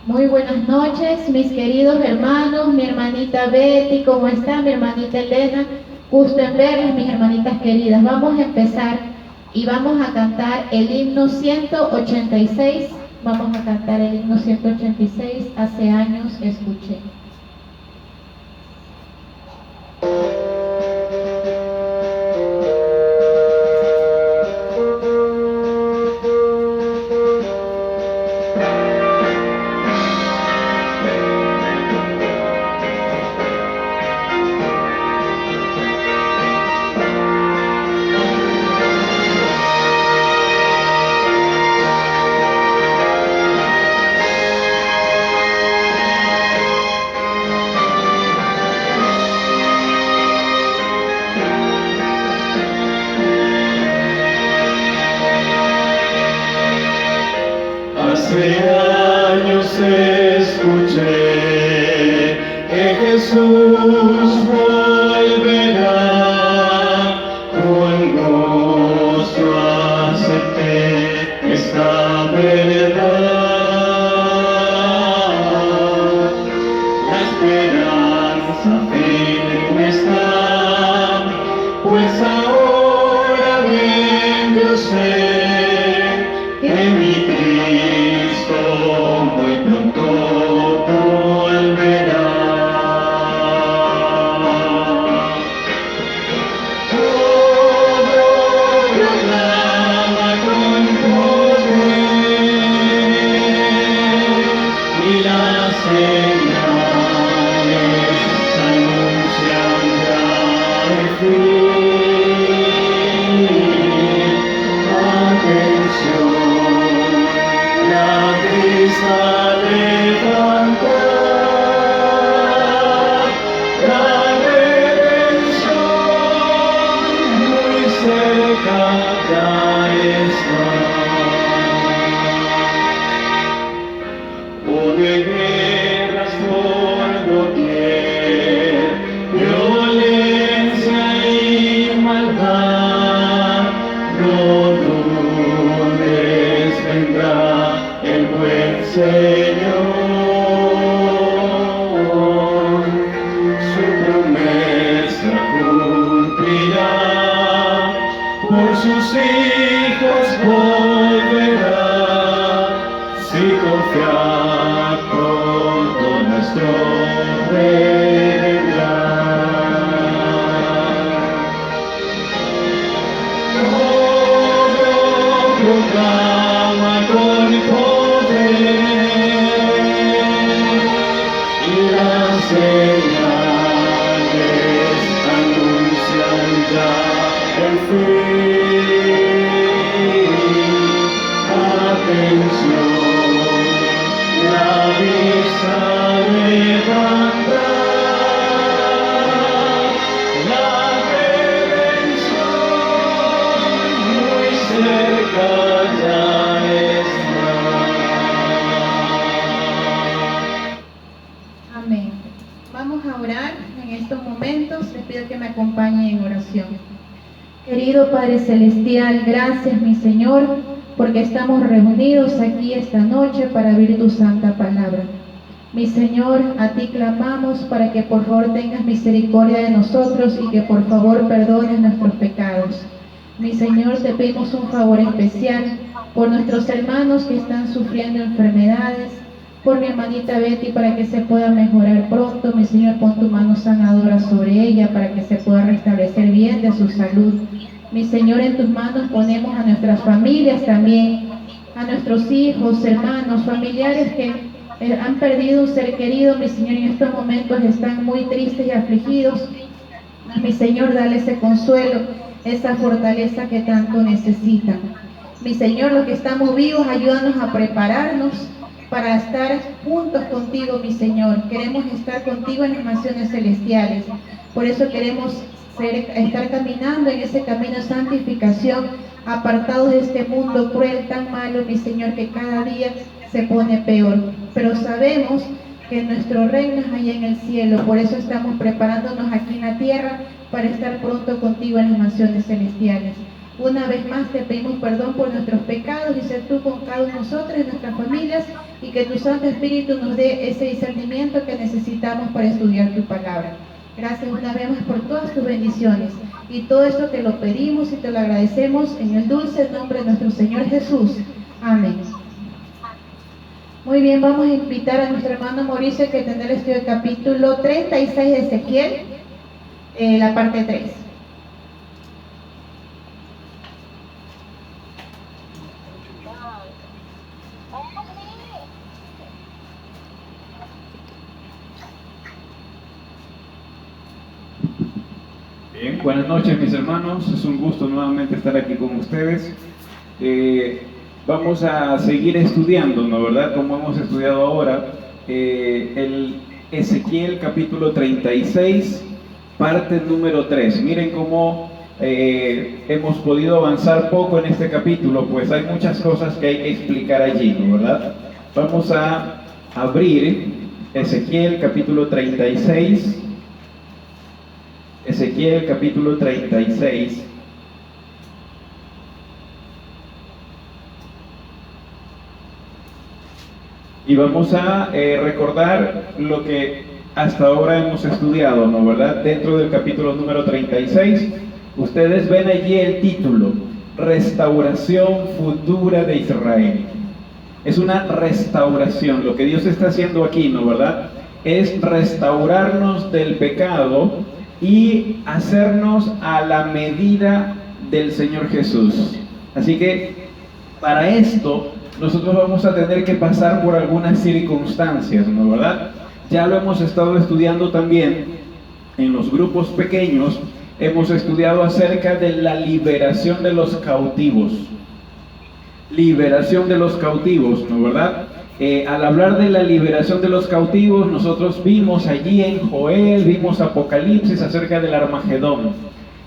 Muy buenas noches, mis queridos hermanos, mi hermanita Betty, ¿cómo está? Mi hermanita Elena, gusto en verles, mis hermanitas queridas. Vamos a empezar y vamos a cantar el himno 186. Vamos a cantar el himno 186, Hace años escuché. Hace años escuché que Jesús volverá, con gozo acepté esta verdad. La esperanza firme está, pues ahora bien yo sé que mi Cristo muy pronto volverá. Todo proclama con poder, y las señales anuncian ya el fin. Atención, la brisa levanta, la redención muy cerca ya está. Oh, de guerras por doquier, violencia y maldad, no dudes, vendrá el buen Señor. Su promesa cumplirá, por sus hijos volverá. Si confiar pronto nuestro Rey vendrá. Todo proclama con poder, y las señales anuncian ya el fin. Atención, la brisa levanta, la redención muy cerca ya está. Amén. Vamos a orar en estos momentos. Les pido que me acompañen en oración. Querido Padre Celestial, gracias, mi Señor, porque estamos reunidos aquí esta noche para oír tu santa palabra. Mi Señor, a ti clamamos para que por favor tengas misericordia de nosotros y que por favor perdones nuestros pecados. Mi Señor, te pedimos un favor especial por nuestros hermanos que están sufriendo enfermedades, por mi hermanita Betty para que se pueda mejorar pronto. Mi Señor, pon tu mano sanadora sobre ella para que se pueda restablecer bien de su salud. Mi Señor, en tus manos ponemos a nuestras familias también, a nuestros hijos, hermanos, familiares que han perdido un ser querido. Mi Señor, en estos momentos están muy tristes y afligidos. Mi Señor, dale ese consuelo, esa fortaleza que tanto necesitan. Mi Señor, los que estamos vivos, ayúdanos a prepararnos para estar juntos contigo, mi Señor. Queremos estar contigo en las mansiones celestiales. Por eso queremos estar caminando en ese camino de santificación, apartados de este mundo cruel, tan malo, mi Señor, que cada día se pone peor. Pero sabemos que nuestro reino es allá en el cielo. Por eso estamos preparándonos aquí en la tierra para estar pronto contigo en las mansiones celestiales. Una vez más te pedimos perdón por nuestros pecados y ser tú con cada uno de nosotros y nuestras familias, y que tu Santo Espíritu nos dé ese discernimiento que necesitamos para estudiar tu palabra. Gracias una vez más por todas tus bendiciones, y todo esto te lo pedimos y te lo agradecemos en el dulce nombre de nuestro Señor Jesús. Amén. Muy bien, vamos a invitar a nuestro hermano Mauricio que tendrá el estudio del capítulo 36 de Ezequiel, la parte 3. Bien, buenas noches mis hermanos, es un gusto nuevamente estar aquí con ustedes. Vamos a seguir estudiando, ¿no verdad? Como hemos estudiado ahora, el Ezequiel capítulo 36, parte número 3. Miren cómo hemos podido avanzar poco en este capítulo, pues hay muchas cosas que hay que explicar allí, ¿no verdad? Vamos a abrir Ezequiel capítulo 36. Ezequiel capítulo 36. Y vamos a recordar lo que hasta ahora hemos estudiado, ¿no verdad? Dentro del capítulo número 36, ustedes ven allí el título, Restauración Futura de Israel. Es una restauración, lo que Dios está haciendo aquí, ¿no verdad? Es restaurarnos del pecado y hacernos a la medida del Señor Jesús. Así que para esto nosotros vamos a tener que pasar por algunas circunstancias, ¿no verdad? Ya lo hemos estado estudiando también en los grupos pequeños. Hemos estudiado acerca de la liberación de los cautivos. Liberación de los cautivos, ¿no verdad? Al hablar de la liberación de los cautivos, nosotros vimos allí en Joel, vimos Apocalipsis acerca del Armagedón.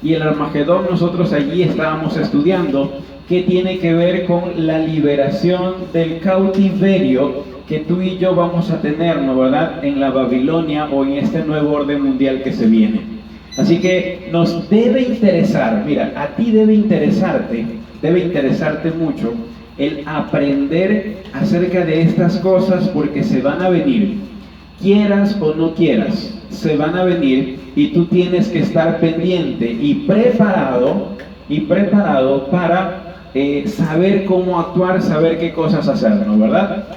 Y el Armagedón nosotros allí estábamos estudiando qué tiene que ver con la liberación del cautiverio que tú y yo vamos a tener, ¿no verdad?, en la Babilonia o en este nuevo orden mundial que se viene. Así que nos debe interesar, mira, a ti debe interesarte mucho el aprender acerca de estas cosas, porque se van a venir, quieras o no quieras, se van a venir, y tú tienes que estar pendiente y preparado para saber cómo actuar, saber qué cosas hacer, ¿no verdad?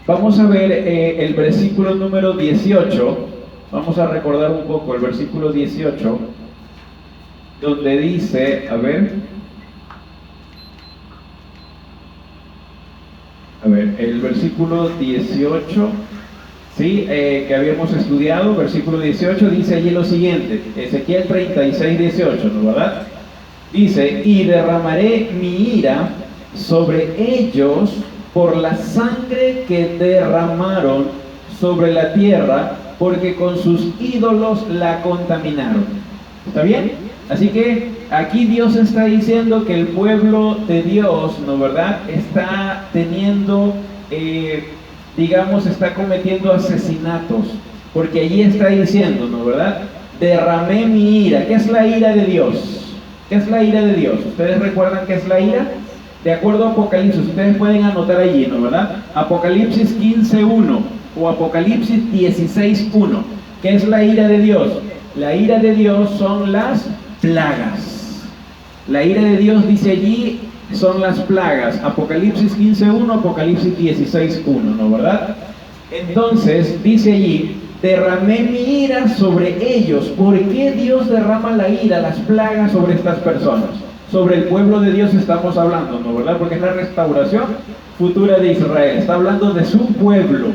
Vamos a ver el versículo número 18, vamos a recordar un poco el versículo 18, donde dice, el versículo 18, ¿sí? Que habíamos estudiado, versículo 18, dice allí lo siguiente, Ezequiel 36, 18, ¿no verdad? Dice, y derramaré mi ira sobre ellos por la sangre que derramaron sobre la tierra, porque con sus ídolos la contaminaron. ¿Está bien? Así que aquí Dios está diciendo que el pueblo de Dios, ¿no verdad?, está teniendo, está cometiendo asesinatos, porque allí está diciendo, ¿no verdad?, derramé mi ira. ¿Qué es la ira de Dios? ¿Qué es la ira de Dios? ¿Ustedes recuerdan qué es la ira? De acuerdo a Apocalipsis, ustedes pueden anotar allí, ¿no verdad? Apocalipsis 15:1 o Apocalipsis 16:1. ¿Qué es la ira de Dios? La ira de Dios son las plagas. La ira de Dios, dice allí, son las plagas. Apocalipsis 15:1, Apocalipsis 16:1, ¿no verdad? Entonces, dice allí, derramé mi ira sobre ellos. ¿Por qué Dios derrama la ira, las plagas sobre estas personas? Sobre el pueblo de Dios estamos hablando, ¿no verdad? Porque es la restauración futura de Israel. Está hablando de su pueblo.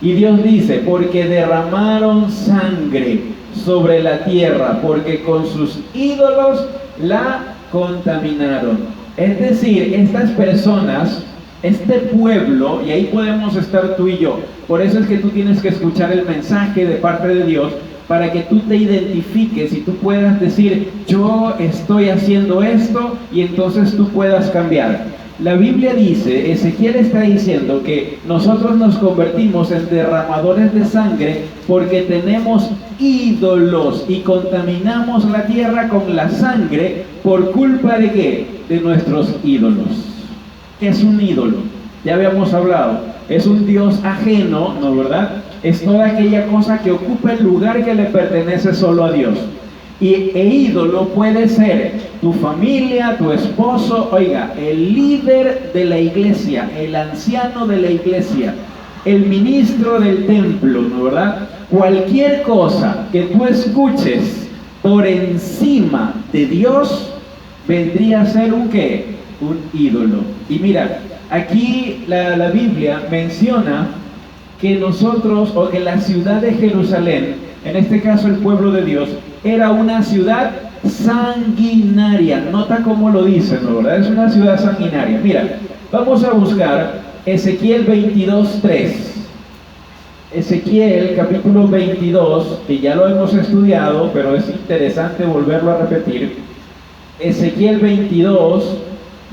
Y Dios dice, porque derramaron sangre sobre la tierra, porque con sus ídolos la contaminaron. Es decir, estas personas, este pueblo, y ahí podemos estar tú y yo. Por eso es que tú tienes que escuchar el mensaje de parte de Dios, para que tú te identifiques y tú puedas decir, yo estoy haciendo esto, y entonces tú puedas cambiar. la Biblia dice, Ezequiel está diciendo que nosotros nos convertimos en derramadores de sangre porque tenemos ídolos y contaminamos la tierra con la sangre por culpa de ¿qué? De nuestros ídolos. ¿Qué es un ídolo? Ya habíamos hablado, es un Dios ajeno, ¿no verdad? Es toda aquella cosa que ocupa el lugar que le pertenece solo a Dios. E ídolo puede ser tu familia, tu esposo, oiga, el líder de la iglesia, el anciano de la iglesia, el ministro del templo, ¿no verdad? Cualquier cosa que tú escuches por encima de Dios vendría a ser un ¿qué? Un ídolo. Y mira, aquí la Biblia menciona que nosotros, o que la ciudad de Jerusalén, en este caso el pueblo de Dios, era una ciudad sanguinaria. Nota cómo lo dice, ¿no verdad? Es una ciudad sanguinaria. Mira, vamos a buscar Ezequiel 22:3. Ezequiel capítulo 22, que ya lo hemos estudiado, pero es interesante volverlo a repetir. Ezequiel 22,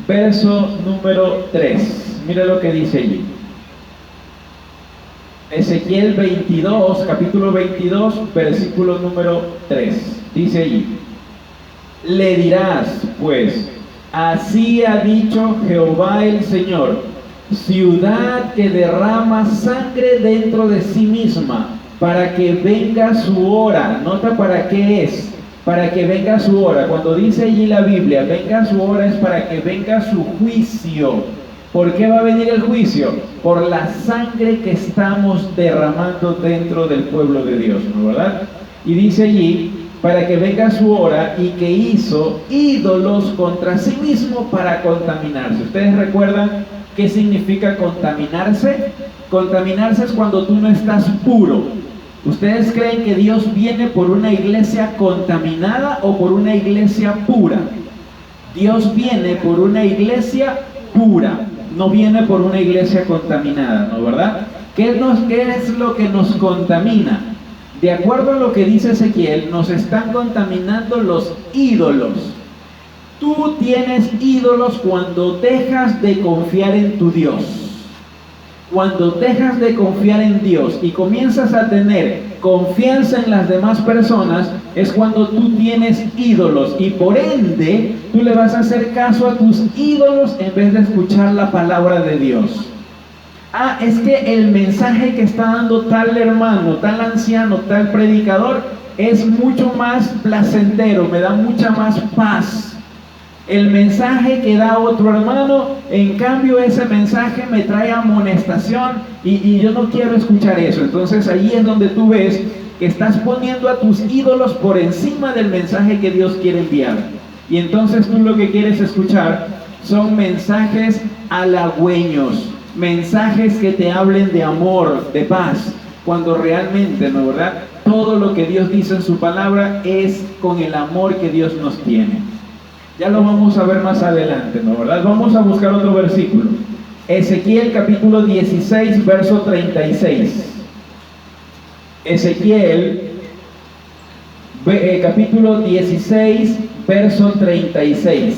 verso número 3. Mira lo que dice allí. Ezequiel 22, capítulo 22, versículo número 3. Dice allí: le dirás, pues, así ha dicho Jehová el Señor, ciudad que derrama sangre dentro de sí misma, para que venga su hora. Nota para qué es, para que venga su hora. Cuando dice allí la Biblia, venga su hora, es para que venga su juicio. ¿Por qué va a venir el juicio? Por la sangre que estamos derramando dentro del pueblo de Dios, ¿no verdad? Y dice allí, para que venga su hora, y que hizo ídolos contra sí mismo para contaminarse. ¿Ustedes recuerdan qué significa contaminarse? Contaminarse es cuando tú no estás puro. ¿Ustedes creen que Dios viene por una iglesia contaminada o por una iglesia pura? Dios viene por una iglesia pura, no viene por una iglesia contaminada, ¿no verdad? ¿Qué es lo que nos contamina? De acuerdo a lo que dice Ezequiel, nos están contaminando los ídolos. Tú tienes ídolos cuando dejas de confiar en tu Dios. Cuando dejas de confiar en Dios y comienzas a tener confianza en las demás personas, es cuando tú tienes ídolos, y por ende tú le vas a hacer caso a tus ídolos en vez de escuchar la palabra de Dios. Ah, es que el mensaje que está dando tal hermano, tal anciano, tal predicador es mucho más placentero, me da mucha más paz. El mensaje que da otro hermano, en cambio ese mensaje me trae amonestación y yo no quiero escuchar eso. Entonces ahí es donde tú ves que estás poniendo a tus ídolos por encima del mensaje que Dios quiere enviar. Y entonces tú lo que quieres escuchar son mensajes halagüeños, mensajes que te hablen de amor, de paz, cuando realmente, ¿no verdad? Todo lo que Dios dice en su palabra es con el amor que Dios nos tiene. Ya lo vamos a ver más adelante, ¿no verdad? Vamos a buscar otro versículo. Ezequiel capítulo 16, verso 36. Ezequiel capítulo 16, verso 36.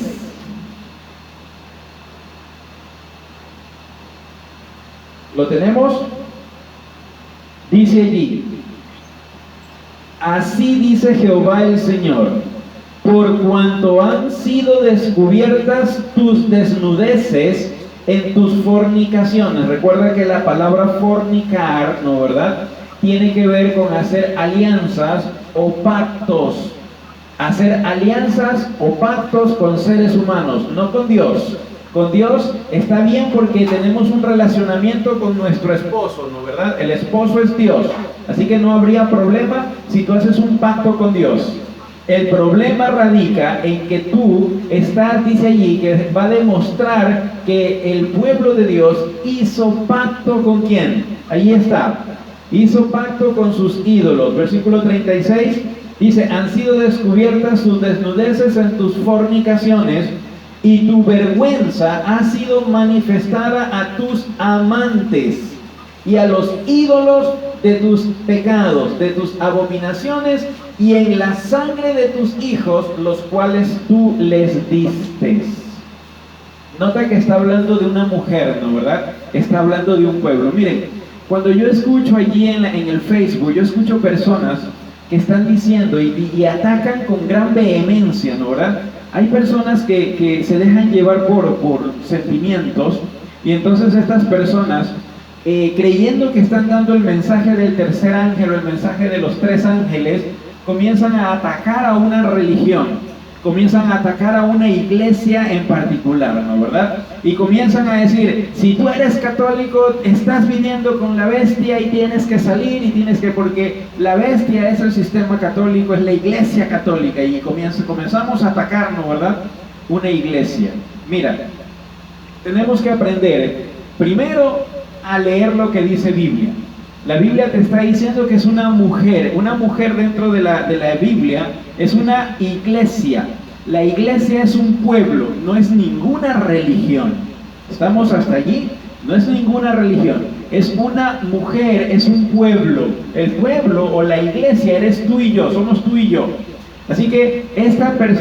¿Lo tenemos? Dice allí: así dice Jehová el Señor, por cuanto han sido descubiertas tus desnudeces en tus fornicaciones. Recuerda que la palabra fornicar, ¿no verdad?, tiene que ver con hacer alianzas o pactos. Hacer alianzas o pactos con seres humanos, no con Dios. Con Dios está bien porque tenemos un relacionamiento con nuestro esposo, ¿no verdad? El esposo es Dios, así que no habría problema si tú haces un pacto con Dios. El problema radica en que tú estás, dice allí, que va a demostrar que el pueblo de Dios hizo pacto con ¿quién? Allí está, hizo pacto con sus ídolos. Versículo 36 dice: han sido descubiertas tus desnudeces en tus fornicaciones, y tu vergüenza ha sido manifestada a tus amantes y a los ídolos de tus pecados, de tus abominaciones, y en la sangre de tus hijos, los cuales tú les diste. Nota que está hablando de una mujer, ¿no verdad? Está hablando de un pueblo. Miren, cuando yo escucho allí en el Facebook, yo escucho personas que están diciendo y atacan con gran vehemencia, ¿no verdad? Hay personas que se dejan llevar por sentimientos, y entonces estas personas, creyendo que están dando el mensaje del tercer ángel o el mensaje de los tres ángeles, comienzan a atacar a una religión. Comienzan a atacar a una iglesia en particular, ¿no verdad? Y comienzan a decir, si tú eres católico, estás viviendo con la bestia y tienes que salir y tienes que, porque la bestia es el sistema católico, es la iglesia católica, y comenzamos a atacar, ¿no verdad? Una iglesia. Mira, tenemos que aprender primero a leer lo que dice Biblia. La Biblia te está diciendo que es una mujer dentro de la Biblia es una iglesia. La iglesia es un pueblo, no es ninguna religión. ¿Estamos hasta allí? No es ninguna religión, es una mujer, es un pueblo. El pueblo o la iglesia eres tú y yo, somos tú y yo. Así que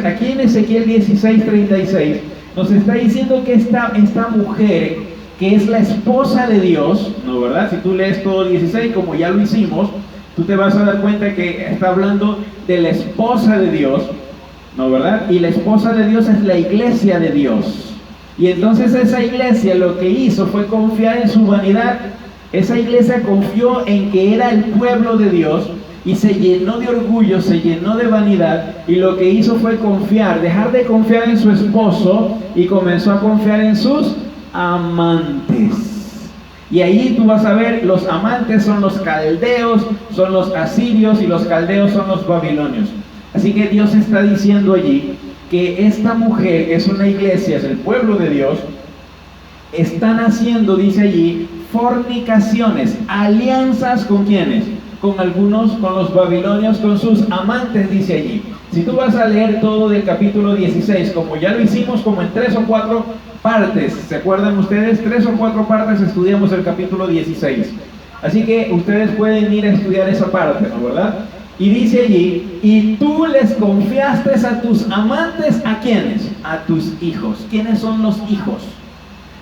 aquí en Ezequiel 16:36 nos está diciendo que esta mujer, que es la esposa de Dios, ¿no verdad? Si tú lees todo 16, como ya lo hicimos, tú te vas a dar cuenta que está hablando de la esposa de Dios, ¿no verdad? Y la esposa de Dios es la iglesia de Dios. Y entonces esa iglesia lo que hizo fue confiar en su vanidad. Esa iglesia confió en que era el pueblo de Dios y se llenó de orgullo, se llenó de vanidad, y lo que hizo fue dejar de confiar en su esposo y comenzó a confiar en sus amantes. Y ahí tú vas a ver, los amantes son los caldeos, son los asirios, y los caldeos son los babilonios. Así que Dios está diciendo allí que esta mujer, que es una iglesia, es el pueblo de Dios, están haciendo, dice allí, fornicaciones, alianzas ¿con quiénes? Con los babilonios, con sus amantes, dice allí. Si tú vas a leer todo del capítulo 16, como ya lo hicimos como en 3 o 4 partes, ¿se acuerdan ustedes? 3 o 4 partes estudiamos el capítulo 16. Así que ustedes pueden ir a estudiar esa parte, ¿no verdad? Y dice allí, y tú les confiaste a tus amantes, ¿a quiénes? A tus hijos. ¿Quiénes son los hijos?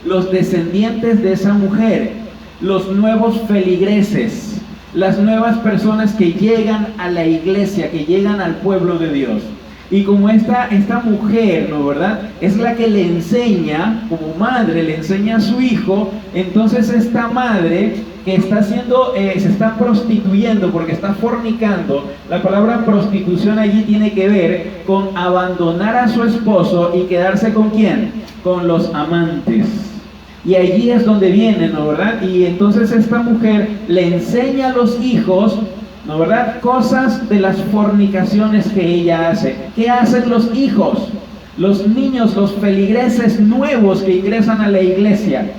Los descendientes de esa mujer, los nuevos feligreses, las nuevas personas que llegan a la iglesia, que llegan al pueblo de Dios. Y como esta mujer, ¿no verdad? Es la que le enseña, como madre, le enseña a su hijo. Entonces esta madre que está haciendo, se está prostituyendo porque está fornicando. La palabra prostitución allí tiene que ver con abandonar a su esposo y quedarse ¿con quién? Con los amantes. Y allí es donde viene, ¿no verdad? Y entonces esta mujer le enseña a los hijos, ¿no verdad?, cosas de las fornicaciones que ella hace. ¿Qué hacen los hijos? Los niños, los feligreses nuevos que ingresan a la iglesia,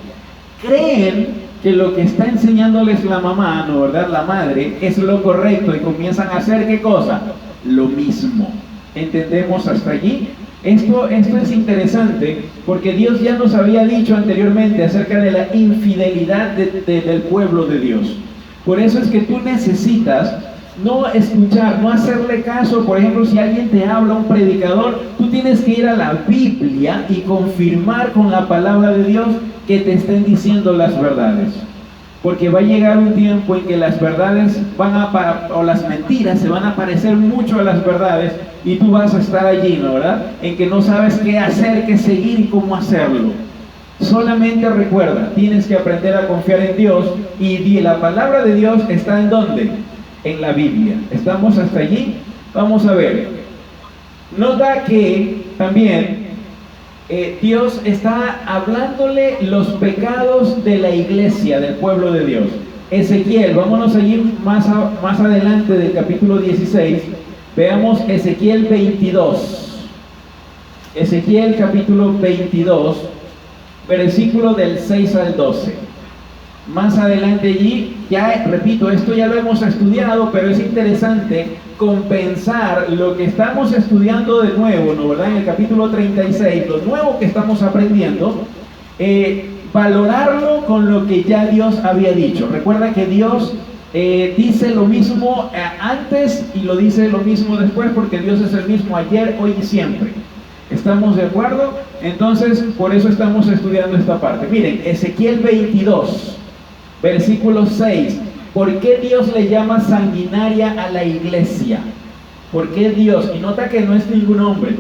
creen que lo que está enseñándoles la mamá, ¿no verdad?, la madre, es lo correcto, y comienzan a hacer ¿qué cosa? Lo mismo. ¿Entendemos hasta allí? Esto es interesante porque Dios ya nos había dicho anteriormente acerca de la infidelidad del pueblo de Dios. Por eso es que tú necesitas no escuchar, no hacerle caso. Por ejemplo, si alguien te habla, un predicador, tú tienes que ir a la Biblia y confirmar con la palabra de Dios que te estén diciendo las verdades. Porque va a llegar un tiempo en que las verdades o las mentiras se van a parecer mucho a las verdades, y tú vas a estar allí, ¿no verdad?, en que no sabes qué hacer, qué seguir y cómo hacerlo. Solamente recuerda, tienes que aprender a confiar en Dios, y la palabra de Dios está ¿en dónde? En la Biblia. ¿Estamos hasta allí? Vamos a ver. Nota que también Dios está hablándole los pecados de la iglesia, del pueblo de Dios. Ezequiel, vámonos allí más adelante del capítulo 16, veamos Ezequiel 22. Ezequiel capítulo 22, versículo del 6 al 12. Más adelante allí, ya repito, esto ya lo hemos estudiado, pero es interesante compensar lo que estamos estudiando de nuevo, ¿no verdad? En el capítulo 36, lo nuevo que estamos aprendiendo, valorarlo con lo que ya Dios había dicho. Recuerda que Dios dice lo mismo antes y lo dice lo mismo después, porque Dios es el mismo ayer, hoy y siempre. ¿Estamos de acuerdo? Entonces, por eso estamos estudiando esta parte. Miren, Ezequiel 22, versículo 6. ¿Por qué Dios le llama sanguinaria a la iglesia? ¿Por qué Dios? Y nota que no es ningún hombre.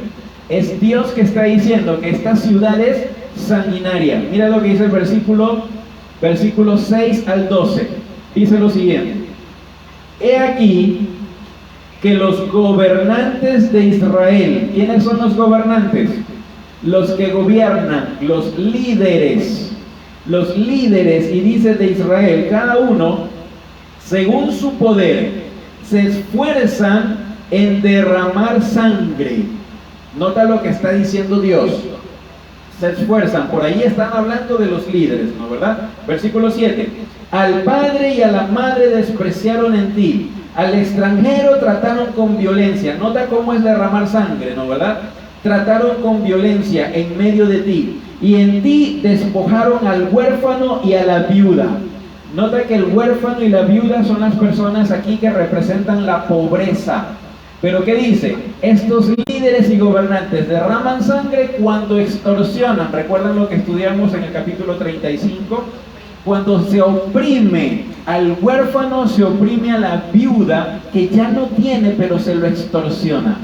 Es Dios que está diciendo que esta ciudad es sanguinaria. Mira lo que dice el versículo 6 al 12. Dice lo siguiente. He aquí que los gobernantes de Israel, ¿quiénes son los gobernantes? Los que gobiernan, los líderes, y dice de Israel, cada uno, según su poder, se esfuerzan en derramar sangre. Nota lo que está diciendo Dios. Se esfuerzan, por ahí están hablando de los líderes, ¿no verdad? Versículo 7. Al padre y a la madre despreciaron en ti, al extranjero trataron con violencia. Nota cómo es derramar sangre, ¿no verdad? Trataron con violencia en medio de ti, y en ti despojaron al huérfano y a la viuda. Nota que el huérfano y la viuda son las personas aquí que representan la pobreza. Pero ¿qué dice? Estos líderes y gobernantes derraman sangre cuando extorsionan. ¿Recuerdan lo que estudiamos en el capítulo 35? Cuando se oprime al huérfano, se oprime a la viuda que ya no tiene, pero se lo extorsiona.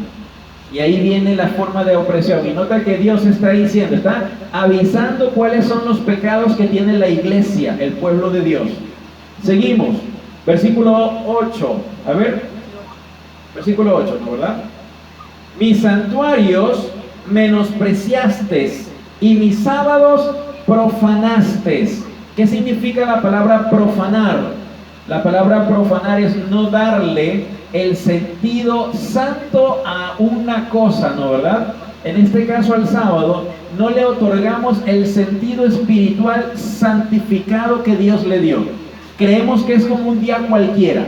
Y ahí viene la forma de opresión. Y nota que Dios está diciendo, está avisando cuáles son los pecados que tiene la iglesia, el pueblo de Dios. Seguimos. Versículo 8. A ver. Versículo 8, ¿no verdad? Mis santuarios menospreciaste y mis sábados profanaste. ¿Qué significa la palabra profanar? La palabra profanar es no darle el sentido santo a una cosa, ¿no verdad? En este caso al sábado, no le otorgamos el sentido espiritual santificado que Dios le dio. Creemos que es como un día cualquiera.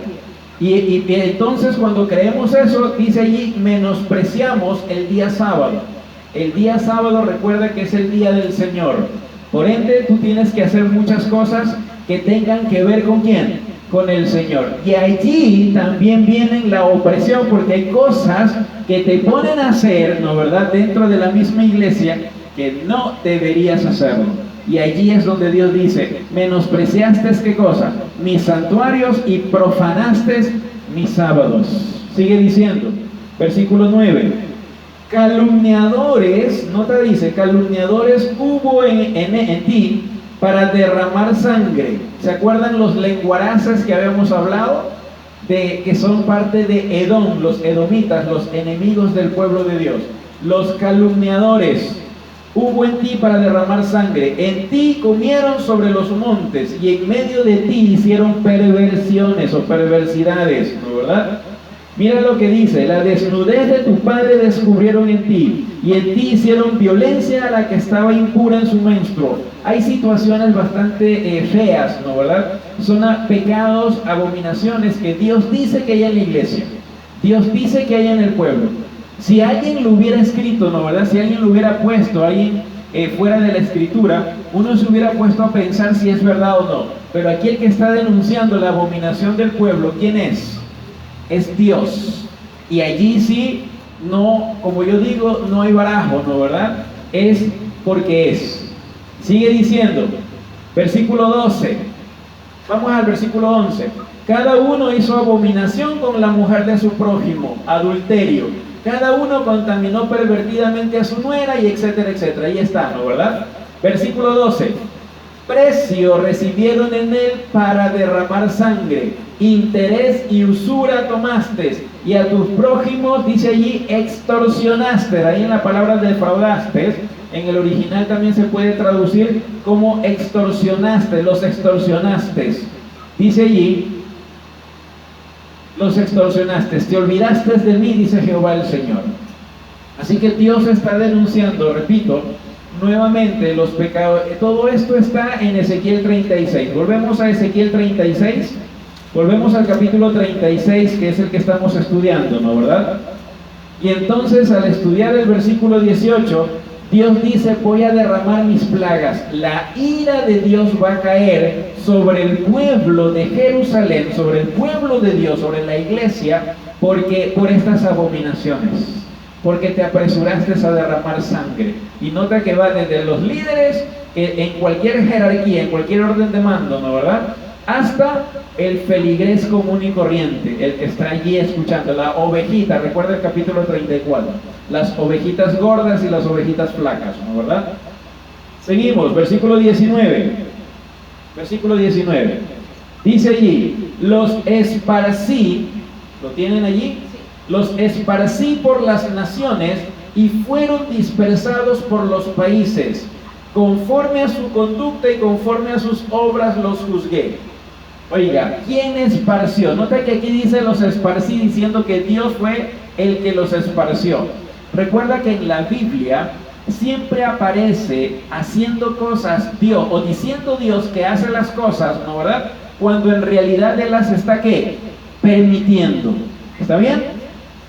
Y entonces cuando creemos eso, dice allí, menospreciamos el día sábado. El día sábado, recuerda que es el día del Señor. Por ende, tú tienes que hacer muchas cosas que tengan que ver ¿con quién? Con el Señor. Y allí también viene la opresión, porque hay cosas que te ponen a hacer, ¿no verdad?, dentro de la misma iglesia, que no deberías hacerlo. Y allí es donde Dios dice, menospreciaste ¿qué cosa? Mis santuarios y profanaste mis sábados. Sigue diciendo, versículo 9. Calumniadores, nota dice, calumniadores hubo en ti para derramar sangre. ¿Se acuerdan los lenguarazas que habíamos hablado? De que son parte de Edom, los edomitas, los enemigos del pueblo de Dios. Los calumniadores hubo en ti para derramar sangre. En ti comieron sobre los montes y en medio de ti hicieron perversiones o perversidades, ¿no verdad? Mira lo que dice, la desnudez de tu padre descubrieron en ti, y en ti hicieron violencia a la que estaba impura en su menstruo. Hay situaciones bastante feas, ¿no verdad? Son pecados, abominaciones que Dios dice que hay en la iglesia. Dios dice que hay en el pueblo. Si alguien lo hubiera escrito, ¿no verdad? Si alguien lo hubiera puesto, alguien fuera de la escritura, uno se hubiera puesto a pensar si es verdad o no. Pero aquí el que está denunciando la abominación del pueblo, ¿quién es? Es Dios. Y allí sí, no, como yo digo, no hay barajo, ¿no verdad? Es porque es. Sigue diciendo, versículo 12. Vamos al versículo 11. Cada uno hizo abominación con la mujer de su prójimo, adulterio. Cada uno contaminó pervertidamente a su nuera, y etcétera, etcétera. Ahí está, ¿no verdad? Versículo 12. Precio recibieron en él para derramar sangre, interés y usura tomaste, y a tus prójimos, dice allí, extorsionaste. Ahí en la palabra defraudaste, en el original también se puede traducir como extorsionaste, los extorsionaste. Dice allí, los extorsionaste, te olvidaste de mí, dice Jehová el Señor. Así que Dios está denunciando, repito, nuevamente los pecados. Todo esto está en Ezequiel 36. Volvemos a Ezequiel 36. Volvemos al capítulo 36, que es el que estamos estudiando, ¿no verdad? Y entonces al estudiar el versículo 18, Dios dice, voy a derramar mis plagas. La ira de Dios va a caer sobre el pueblo de Jerusalén, sobre el pueblo de Dios, sobre la iglesia, porque por estas abominaciones. porque te apresuraste a derramar sangre. Y nota que va desde los líderes, en cualquier jerarquía, en cualquier orden de mando, ¿no verdad?, hasta el feligrés común y corriente, el que está allí escuchando, la ovejita. Recuerda el capítulo 34, las ovejitas gordas y las ovejitas flacas, ¿no verdad? Seguimos, versículo 19. Versículo 19. Dice allí, los esparcí, ¿lo tienen allí? Los esparcí por las naciones y fueron dispersados por los países. Conforme a su conducta y conforme a sus obras los juzgué. Oiga, ¿quién esparció? Nota que aquí dice los esparcí, diciendo que Dios fue el que los esparció. Recuerda que en la Biblia siempre aparece haciendo cosas Dios, o diciendo Dios que hace las cosas, ¿no verdad?, cuando en realidad Él las está, ¿qué?, permitiendo. ¿Está bien?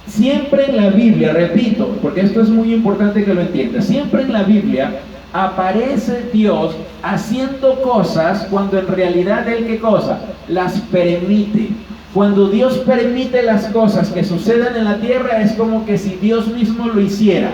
Siempre en la Biblia, repito, porque esto es muy importante que lo entiendas, siempre en la Biblia aparece Dios haciendo cosas cuando en realidad Él, ¿qué cosa?, las permite. Cuando Dios permite las cosas que sucedan en la tierra, es como que si Dios mismo lo hiciera.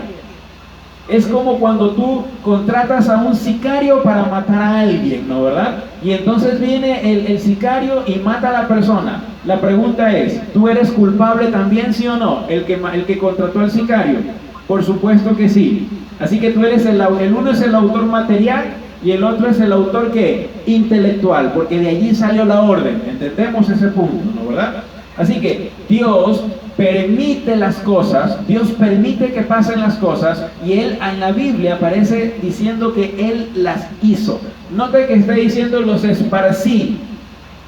Es como cuando tú contratas a un sicario para matar a alguien, ¿no verdad? Y entonces viene el sicario y mata a la persona. La pregunta es, ¿tú eres culpable también, sí o no? El que contrató al sicario. Por supuesto que sí. Así que tú eres el uno es el autor material y el otro es el autor, ¿qué?, intelectual, porque de allí salió la orden. Entendemos ese punto, ¿no verdad? Así que Dios permite las cosas, Dios permite que pasen las cosas, y Él en la Biblia aparece diciendo que Él las hizo. Nota que está diciendo los esparcí.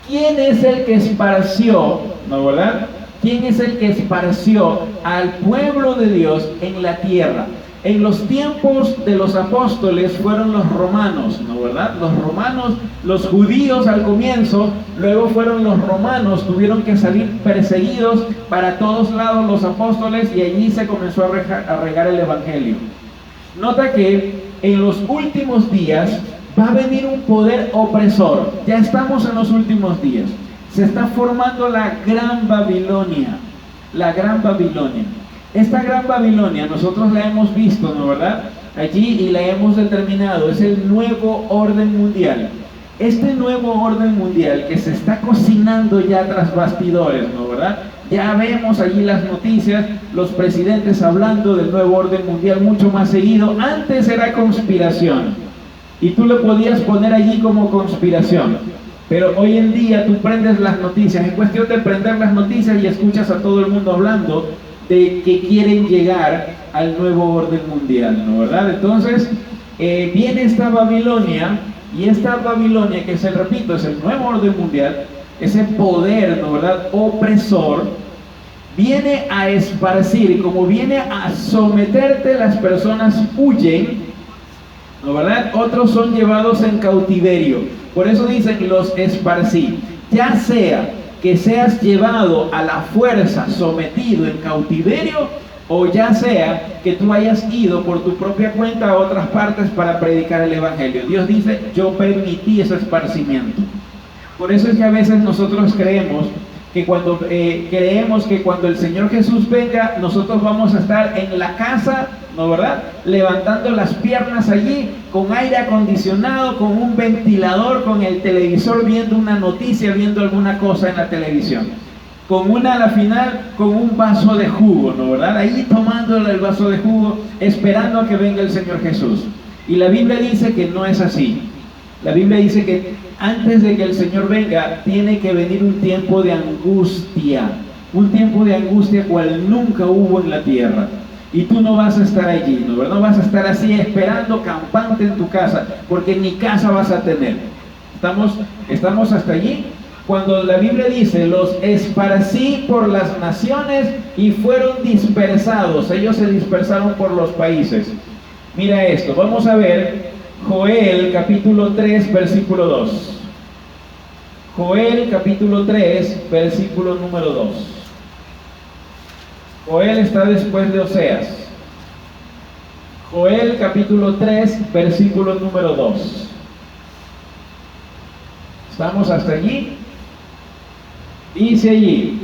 ¿Quién es el que esparció, no verdad? ¿Quién es el que esparció al pueblo de Dios en la tierra? En los tiempos de los apóstoles fueron los romanos, ¿no verdad? Los romanos, los judíos al comienzo, luego fueron los romanos, tuvieron que salir perseguidos para todos lados los apóstoles, y allí se comenzó a regar el evangelio. Nota que en los últimos días va a venir un poder opresor. Ya estamos en los últimos días. Se está formando la Gran Babilonia. La Gran Babilonia. Esta Gran Babilonia nosotros la hemos visto, ¿no verdad?, allí, y la hemos determinado, es el nuevo orden mundial. Este nuevo orden mundial que se está cocinando ya tras bastidores, ¿no verdad? Ya vemos allí las noticias, los presidentes hablando del nuevo orden mundial mucho más seguido. Antes era conspiración, y tú lo podías poner allí como conspiración. Pero hoy en día tú prendes las noticias, es cuestión de prender las noticias y escuchas a todo el mundo hablando de que quieren llegar al nuevo orden mundial, ¿no verdad? Entonces, viene esta Babilonia, y esta Babilonia, que repito, es el nuevo orden mundial, ese poder, ¿no verdad?, opresor, viene a esparcir, y como viene a someterte, las personas huyen, ¿no verdad? Otros son llevados en cautiverio. Por eso dicen los esparcí. Ya sea que seas llevado a la fuerza, sometido en cautiverio, o ya sea que tú hayas ido por tu propia cuenta a otras partes para predicar el evangelio. Dios dice, yo permití ese esparcimiento. Por eso es que a veces nosotros creemos que cuando el Señor Jesús venga, nosotros vamos a estar en la casa, ¿no verdad?, levantando las piernas allí, con aire acondicionado, con un ventilador, con el televisor, viendo una noticia, viendo alguna cosa en la televisión, a la final, con un vaso de jugo, ¿no verdad?, ahí tomándole el vaso de jugo, esperando a que venga el Señor Jesús. Y la Biblia dice que no es así. La Biblia dice que antes de que el Señor venga, tiene que venir un tiempo de angustia cual nunca hubo en la tierra. Y tú no vas a estar allí, ¿no verdad? No vas a estar así esperando, campante en tu casa, porque ni casa vas a tener. Estamos hasta allí. Cuando la Biblia dice, los esparcí por las naciones y fueron dispersados. Ellos se dispersaron por los países. Mira esto, vamos a ver Joel capítulo 3, versículo 2. Joel capítulo 3, versículo número 2. Joel está después de Oseas. Joel capítulo 3, versículo número 2. ¿Estamos hasta allí? Dice allí,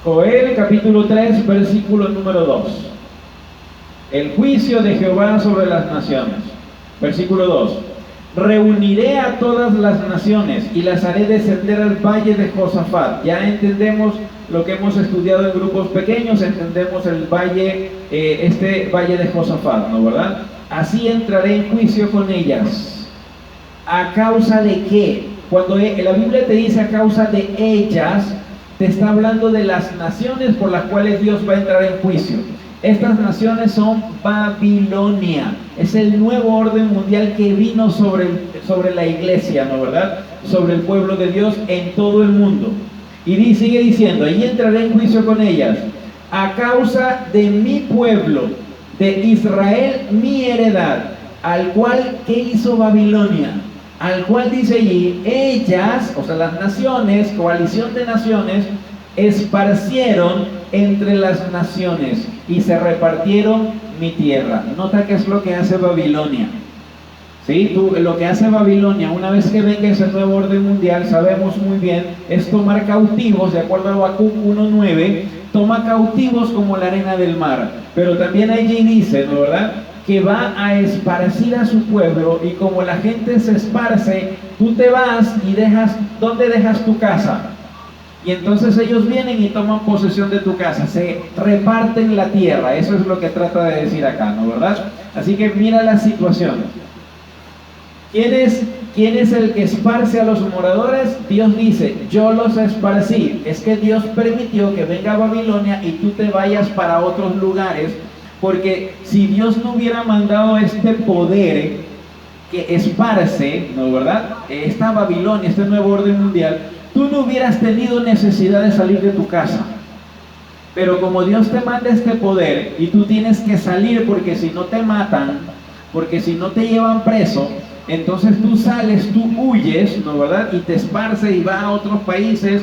Joel capítulo 3, versículo número 2. El juicio de Jehová sobre las naciones. Versículo 2. Reuniré a todas las naciones y las haré descender al valle de Josafat. Ya entendemos lo que hemos estudiado en grupos pequeños, entendemos el valle, este valle de Josafat, ¿no verdad? Así entraré en juicio con ellas. ¿A causa de qué? Cuando la Biblia te dice a causa de ellas, te está hablando de las naciones por las cuales Dios va a entrar en juicio. Estas naciones son Babilonia, es el nuevo orden mundial que vino sobre la iglesia, ¿no verdad? Sobre el pueblo de Dios en todo el mundo. Y sigue diciendo, ahí entraré en juicio con ellas, a causa de mi pueblo, de Israel mi heredad, al cual, ¿qué hizo Babilonia? Al cual dice allí, ellas, o sea las naciones, coalición de naciones, esparcieron entre las naciones y se repartieron mi tierra. Nota qué es lo que hace Babilonia. ¿Sí? Lo que hace Babilonia, una vez que venga ese nuevo orden mundial, sabemos muy bien, es tomar cautivos, de acuerdo a Habacuc 1:9, toma cautivos como la arena del mar. Pero también allí dice, ¿no verdad?, que va a esparcir a su pueblo, y como la gente se esparce, tú te vas y dejas, ¿dónde dejas tu casa? Y entonces ellos vienen y toman posesión de tu casa, se reparten la tierra. Eso es lo que trata de decir acá, ¿no verdad? Así que mira la situación. ¿Quién es el que esparce a los moradores? Dios dice, yo los esparcí. Es que Dios permitió que venga Babilonia y tú te vayas para otros lugares, porque si Dios no hubiera mandado este poder que esparce, ¿no verdad?, esta Babilonia, este nuevo orden mundial, tú no hubieras tenido necesidad de salir de tu casa. Pero como Dios te manda este poder y tú tienes que salir porque si no te matan, porque si no te llevan preso, entonces tú sales, tú huyes, ¿no verdad?, y te esparces y vas a otros países.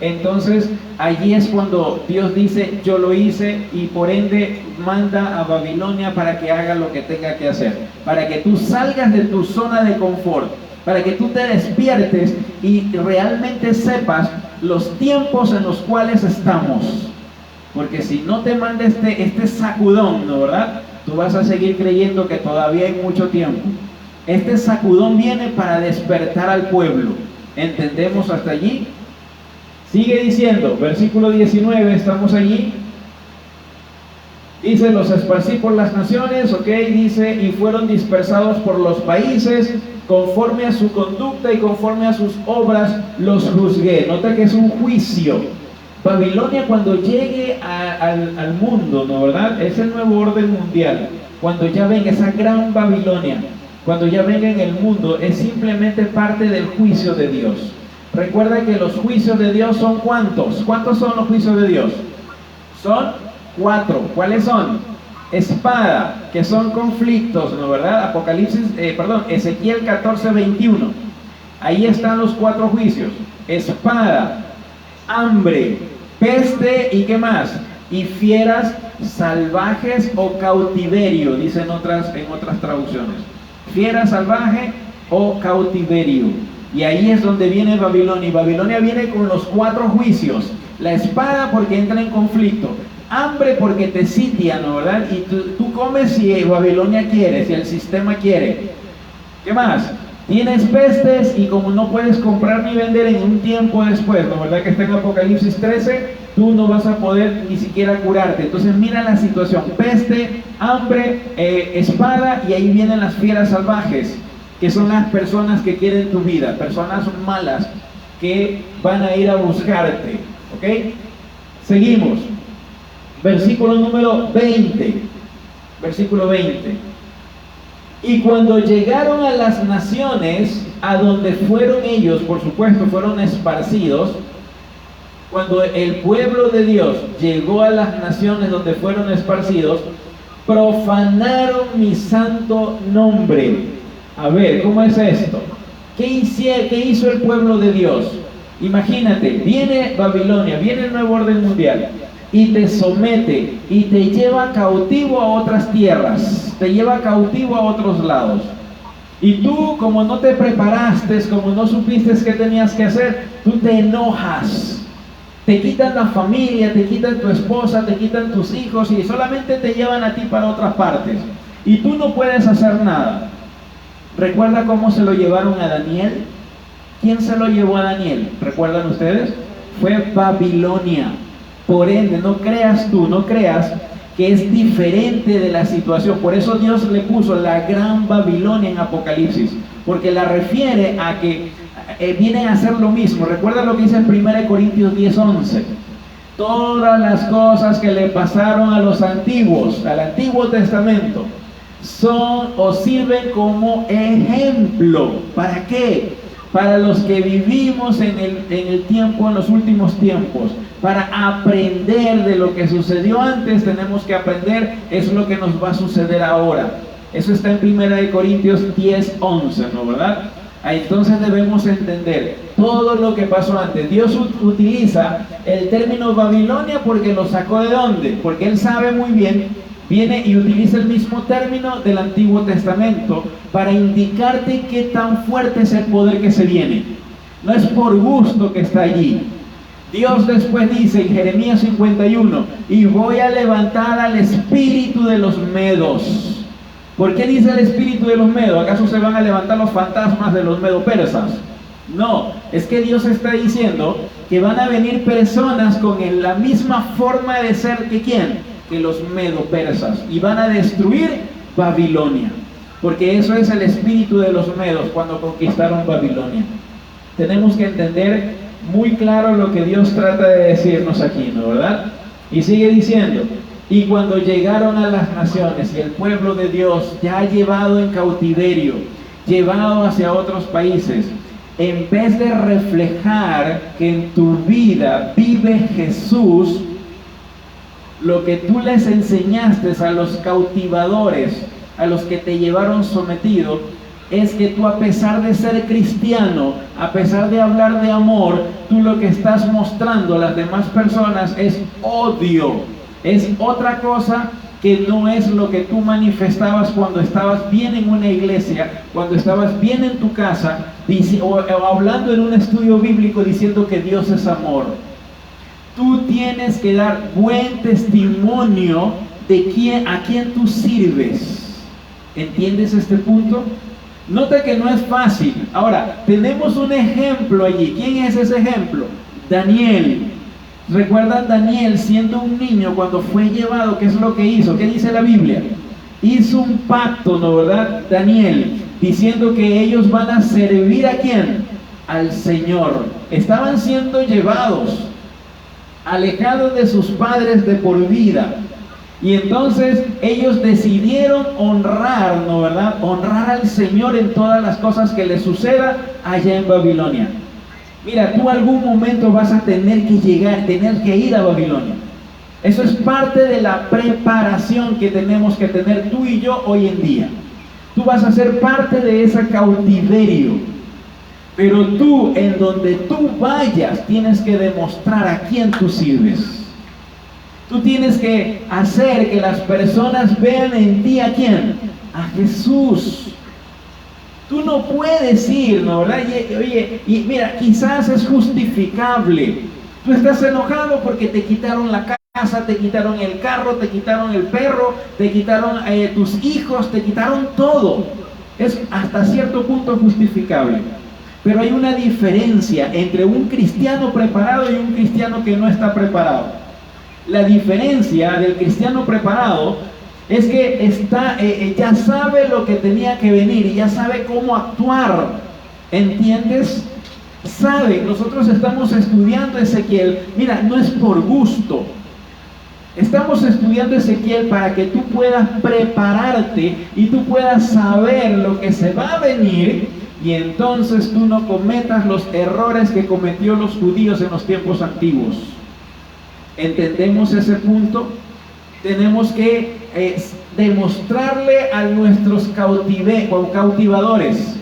Entonces allí es cuando Dios dice, yo lo hice, y por ende manda a Babilonia para que haga lo que tenga que hacer, para que tú salgas de tu zona de confort, para que tú te despiertes y realmente sepas los tiempos en los cuales estamos. Porque si no te manda este sacudón, ¿no verdad?, tú vas a seguir creyendo que todavía hay mucho tiempo. Este sacudón viene para despertar al pueblo. ¿Entendemos hasta allí? Sigue diciendo, versículo 19, estamos allí. Dice, los esparcí por las naciones, ok, dice, y fueron dispersados por los países, conforme a su conducta y conforme a sus obras los juzgué. Nota que es un juicio. Babilonia, cuando llegue al mundo, ¿no verdad?, es el nuevo orden mundial. Cuando ya venga esa gran Babilonia, cuando ya venga en el mundo, es simplemente parte del juicio de Dios. Recuerda que los juicios de Dios son ¿cuántos? ¿Cuántos son los juicios de Dios? Son 4. ¿Cuáles son? Espada, que son conflictos, ¿no verdad? Ezequiel 14:21. Ahí están los 4 juicios. Espada, hambre, peste y ¿qué más? Y fieras salvajes o cautiverio, dicen en otras traducciones. Fiera salvaje o cautiverio. Y ahí es donde viene Babilonia. Y Babilonia viene con los 4 juicios. La espada porque entra en conflicto. Hambre porque te sitia, ¿no verdad? Y tú comes si Babilonia quiere, si el sistema quiere. ¿Qué más? Tienes pestes y como no puedes comprar ni vender en un tiempo después, ¿no verdad?, que está en Apocalipsis 13, tú no vas a poder ni siquiera curarte. Entonces mira la situación: peste, hambre, espada, y ahí vienen las fieras salvajes, que son las personas que quieren tu vida, personas malas que van a ir a buscarte. ¿Ok? Seguimos. Versículo número 20. Versículo 20. Y cuando llegaron a las naciones a donde fueron ellos, por supuesto, fueron esparcidos. Cuando el pueblo de Dios llegó a las naciones donde fueron esparcidos, profanaron mi santo nombre. A ver, ¿cómo es esto? ¿Qué hizo el pueblo de Dios? Imagínate, viene Babilonia, viene el nuevo orden mundial y te somete y te lleva cautivo a otras tierras, te lleva cautivo a otros lados. Y tú, como no te preparaste, como no supiste qué tenías que hacer, tú te enojas. Te quitan la familia, te quitan tu esposa, te quitan tus hijos y solamente te llevan a ti para otras partes. Y tú no puedes hacer nada. ¿Recuerda cómo se lo llevaron a Daniel? ¿Quién se lo llevó a Daniel? ¿Recuerdan ustedes? Fue Babilonia. Por ende, no creas que es diferente de la situación. Por eso Dios le puso la gran Babilonia en Apocalipsis, porque la refiere a que vienen a hacer lo mismo. Recuerda lo que dice en 1 Corintios 10:11. Todas las cosas que le pasaron a los antiguos, al Antiguo Testamento, son o sirven como ejemplo. ¿Para qué? Para los que vivimos en el tiempo, en los últimos tiempos, para aprender de lo que sucedió antes. Tenemos que aprender, es lo que nos va a suceder ahora. Eso está en 1 Corintios 10:11, ¿no, verdad? Entonces debemos entender todo lo que pasó antes. Dios utiliza el término Babilonia porque lo sacó de ¿dónde? Porque Él sabe muy bien, viene y utiliza el mismo término del Antiguo Testamento para indicarte qué tan fuerte es el poder que se viene. No es por gusto que está allí. Dios después dice en Jeremías 51, y voy a levantar al espíritu de los medos. ¿Por qué dice el espíritu de los medos? ¿Acaso se van a levantar los fantasmas de los medo-persas? No, es que Dios está diciendo que van a venir personas con la misma forma de ser que ¿quién? Que los medo-persas, y van a destruir Babilonia, porque eso es el espíritu de los medos cuando conquistaron Babilonia. Tenemos que entender muy claro lo que Dios trata de decirnos aquí, ¿no, verdad? Y sigue diciendo, y cuando llegaron a las naciones y el pueblo de Dios ya llevado en cautiverio, llevado hacia otros países, en vez de reflejar que en tu vida vive Jesús, lo que tú les enseñaste a los cautivadores, a los que te llevaron sometido, es que tú, a pesar de ser cristiano, a pesar de hablar de amor, tú lo que estás mostrando a las demás personas es odio. Es otra cosa que no es lo que tú manifestabas cuando estabas bien en una iglesia, cuando estabas bien en tu casa, o hablando en un estudio bíblico diciendo que Dios es amor. Tú tienes que dar buen testimonio de a quién tú sirves. ¿Entiendes este punto? Nota que no es fácil. Ahora, tenemos un ejemplo allí. ¿Quién es ese ejemplo? Daniel. ¿Recuerdan Daniel siendo un niño cuando fue llevado? ¿Qué es lo que hizo? ¿Qué dice la Biblia? Hizo un pacto, ¿no, verdad? Daniel, diciendo que ellos van a servir ¿a quién? Al Señor. Estaban siendo llevados, alejados de sus padres de por vida. Y entonces ellos decidieron honrar, ¿no, verdad? Honrar al Señor en todas las cosas que les suceda allá en Babilonia. Mira, tú algún momento vas a tener que llegar, tener que ir a Babilonia. Eso es parte de la preparación que tenemos que tener tú y yo hoy en día. Tú vas a ser parte de ese cautiverio. Pero tú, en donde tú vayas, tienes que demostrar a quién tú sirves. Tú tienes que hacer que las personas vean en ti ¿a quién? A Jesús. Tú no puedes ir, ¿no, verdad? Oye, y mira, quizás es justificable. Tú estás enojado porque te quitaron la casa, te quitaron el carro, te quitaron el perro, te quitaron tus hijos, te quitaron todo. Es hasta cierto punto justificable. Pero hay una diferencia entre un cristiano preparado y un cristiano que no está preparado. La diferencia del cristiano preparado es que ya sabe lo que tenía que venir y ya sabe cómo actuar. ¿Entiendes? Sabe, nosotros estamos estudiando Ezequiel. Mira, no es por gusto. Estamos estudiando Ezequiel para que tú puedas prepararte y tú puedas saber lo que se va a venir, y entonces tú no cometas los errores que cometió los judíos en los tiempos antiguos. ¿Entendemos ese punto? Tenemos que demostrarle a nuestros cautivadores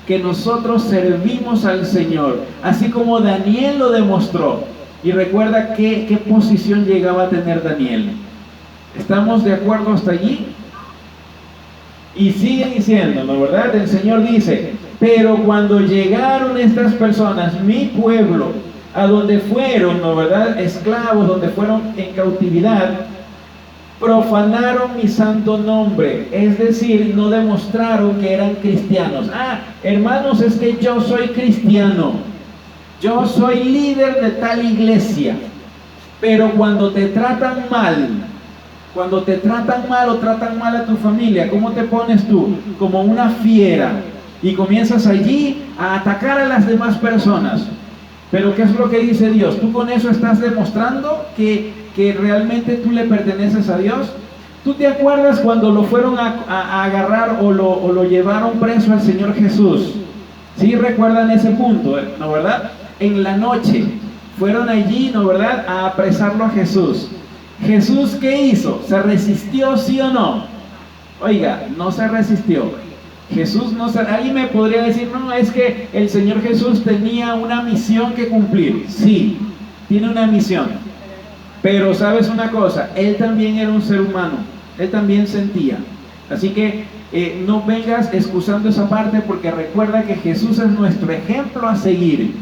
que nosotros servimos al Señor, así como Daniel lo demostró. Y recuerda qué posición llegaba a tener Daniel. ¿Estamos de acuerdo hasta allí? Y sigue diciendo, ¿no, verdad? El Señor dice, pero cuando llegaron estas personas, mi pueblo, a donde fueron, ¿no verdad?, esclavos, donde fueron en cautividad, profanaron mi santo nombre, es decir, no demostraron que eran cristianos. Hermanos, es que yo soy cristiano, yo soy líder de tal iglesia, pero cuando te tratan mal o tratan mal a tu familia, ¿cómo te pones tú? Como una fiera, y comienzas allí a atacar a las demás personas. Pero ¿qué es lo que dice Dios? ¿Tú con eso estás demostrando que realmente tú le perteneces a Dios? ¿Tú te acuerdas cuando lo fueron a agarrar o lo llevaron preso al Señor Jesús? ¿Sí recuerdan ese punto, no verdad? En la noche fueron allí, ¿no verdad?, a apresarlo a Jesús. ¿Jesús qué hizo? ¿Se resistió, sí o no? Oiga, no se resistió. Jesús no se... Alguien me podría decir, no, es que el Señor Jesús tenía una misión que cumplir. Sí, tiene una misión. Pero ¿sabes una cosa? Él también era un ser humano. Él también sentía. Así que no vengas excusando esa parte, porque recuerda que Jesús es nuestro ejemplo a seguir.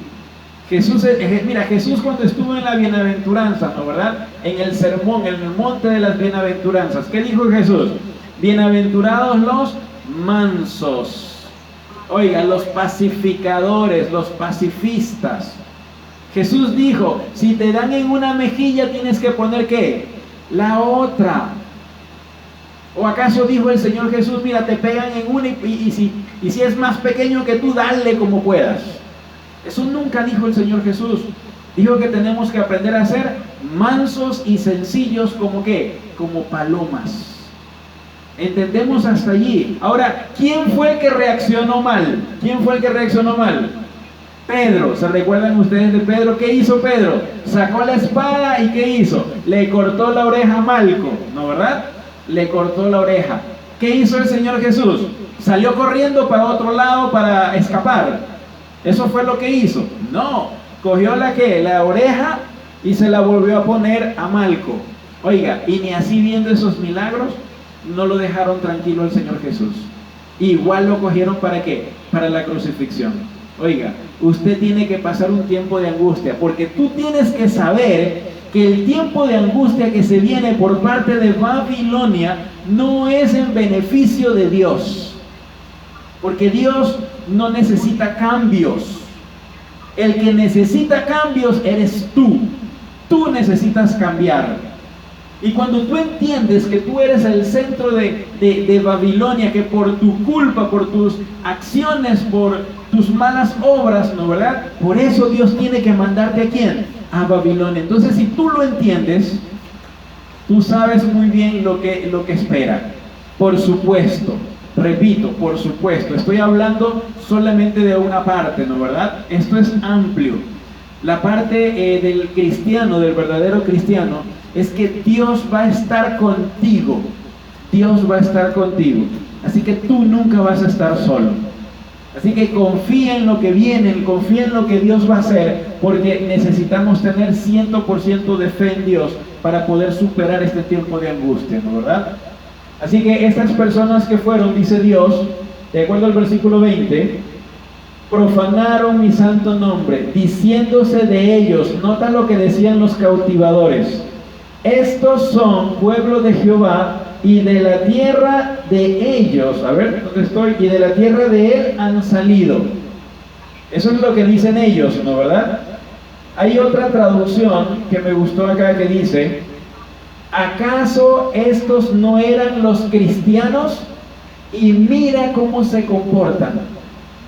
Mira, Jesús cuando estuvo en la bienaventuranza, ¿no verdad?, en el sermón, en el monte de las bienaventuranzas, ¿qué dijo Jesús? Bienaventurados los mansos. Oiga, los pacificadores, los pacifistas. Jesús dijo, si te dan en una mejilla tienes que poner ¿qué? La otra. ¿O acaso dijo el Señor Jesús, mira, te pegan en una y si es más pequeño que tú, dale como puedas? Eso nunca dijo el Señor Jesús. Dijo que tenemos que aprender a ser mansos y sencillos como ¿qué? Como palomas. ¿Entendemos hasta allí? Ahora, ¿quién fue el que reaccionó mal? ¿Quién fue el que reaccionó mal? Pedro. ¿Se recuerdan ustedes de Pedro? ¿Qué hizo Pedro? Sacó la espada y ¿qué hizo? Le cortó la oreja a Malco, ¿no verdad? Le cortó la oreja. ¿Qué hizo el Señor Jesús? Salió corriendo para otro lado para escapar. ¿Eso fue lo que hizo? No. Cogió la oreja y se la volvió a poner a Malco. Oiga, y ni así viendo esos milagros, no lo dejaron tranquilo el Señor Jesús. Igual lo cogieron ¿para qué? Para la crucifixión. Oiga, usted tiene que pasar un tiempo de angustia, porque tú tienes que saber que el tiempo de angustia que se viene por parte de Babilonia no es en beneficio de Dios, porque Dios no necesita cambios. El que necesita cambios eres tú. Tú necesitas cambiar. Y cuando tú entiendes que tú eres el centro de Babilonia, que por tu culpa, por tus acciones, por tus malas obras, ¿no verdad?, por eso Dios tiene que mandarte ¿a quién? A Babilonia. Entonces, si tú lo entiendes, tú sabes muy bien lo que espera. Por supuesto, repito, por supuesto, estoy hablando solamente de una parte, ¿no verdad? Esto es amplio. La parte del cristiano, del verdadero cristiano, es que Dios va a estar contigo. Dios va a estar contigo. Así que tú nunca vas a estar solo. Así que confía en lo que viene, confía en lo que Dios va a hacer, porque necesitamos tener 100% de fe en Dios para poder superar este tiempo de angustia, ¿no verdad? Así que estas personas que fueron, dice Dios, de acuerdo al versículo 20, profanaron mi santo nombre, diciéndose de ellos, nota lo que decían los cautivadores: estos son pueblo de Jehová, y de la tierra de ellos, a ver, ¿dónde estoy? Y de la tierra de él han salido. Eso es lo que dicen ellos, ¿no verdad? Hay otra traducción que me gustó acá que dice: ¿acaso estos no eran los cristianos? Y mira cómo se comportan.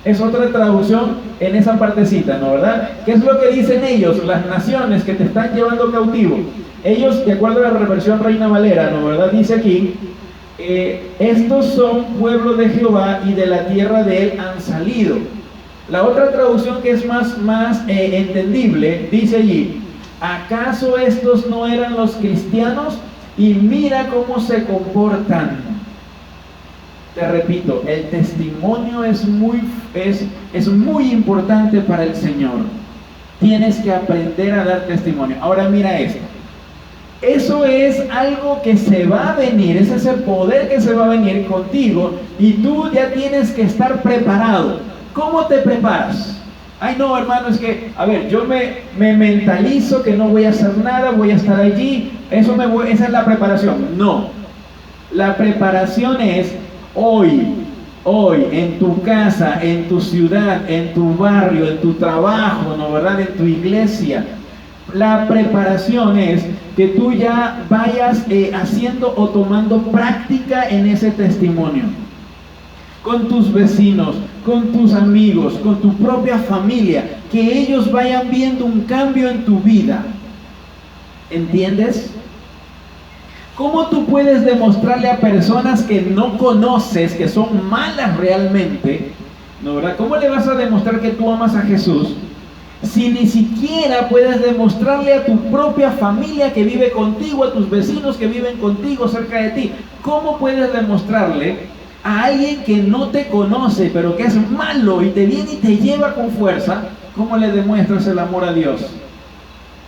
Es otra traducción en esa partecita, ¿no verdad? ¿Qué es lo que dicen ellos? Las naciones que te están llevando cautivo. Ellos, de acuerdo a la reversión Reina Valera, ¿no verdad?, dice aquí, estos son pueblo de Jehová y de la tierra de él han salido. La otra traducción, que es más entendible, dice allí: ¿acaso estos no eran los cristianos? Y mira cómo se comportan. Te repito, el testimonio es muy importante para el Señor. Tienes que aprender a dar testimonio. Ahora mira esto. Eso es algo que se va a venir, ese es el poder que se va a venir contigo, y tú ya tienes que estar preparado. ¿Cómo te preparas? Ay, no, hermano, es que, a ver, yo me mentalizo que no voy a hacer nada, voy a estar allí, esa es la preparación. No, la preparación es hoy, en tu casa, en tu ciudad, en tu barrio, en tu trabajo, ¿no verdad? En tu iglesia. La preparación es que tú ya vayas haciendo o tomando práctica en ese testimonio. Con tus vecinos, con tus amigos, con tu propia familia, que ellos vayan viendo un cambio en tu vida. ¿Entiendes? ¿Cómo tú puedes demostrarle a personas que no conoces, que son malas realmente, ¿no verdad? ¿Cómo le vas a demostrar que tú amas a Jesús si ni siquiera puedes demostrarle a tu propia familia que vive contigo, a tus vecinos que viven contigo cerca de ti? ¿Cómo puedes demostrarle a alguien que no te conoce, pero que es malo y te viene y te lleva con fuerza? ¿Cómo le demuestras el amor a Dios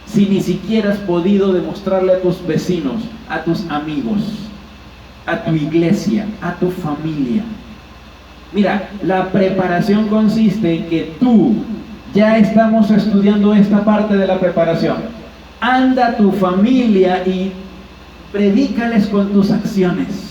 si ni siquiera has podido demostrarle a tus vecinos, a tus amigos, a tu iglesia, a tu familia? Mira, la preparación consiste en que tú, ya estamos estudiando esta parte de la preparación, anda a tu familia y predícales con tus acciones.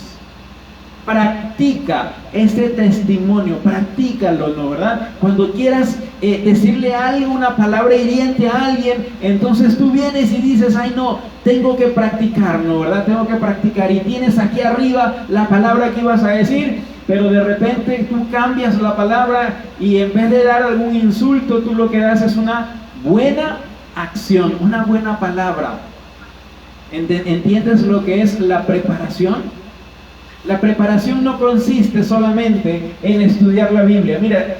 Practica este testimonio, practícalo, ¿no verdad? Cuando quieras decirle a alguien una palabra hiriente a alguien, entonces tú vienes y dices, ay no, tengo que practicar, ¿no verdad? Tengo que practicar, y tienes aquí arriba la palabra que ibas a decir, pero de repente tú cambias la palabra y en vez de dar algún insulto, tú lo que das es una buena acción, una buena palabra. ¿Entiendes lo que es la preparación? La preparación no consiste solamente en estudiar la Biblia. Mira,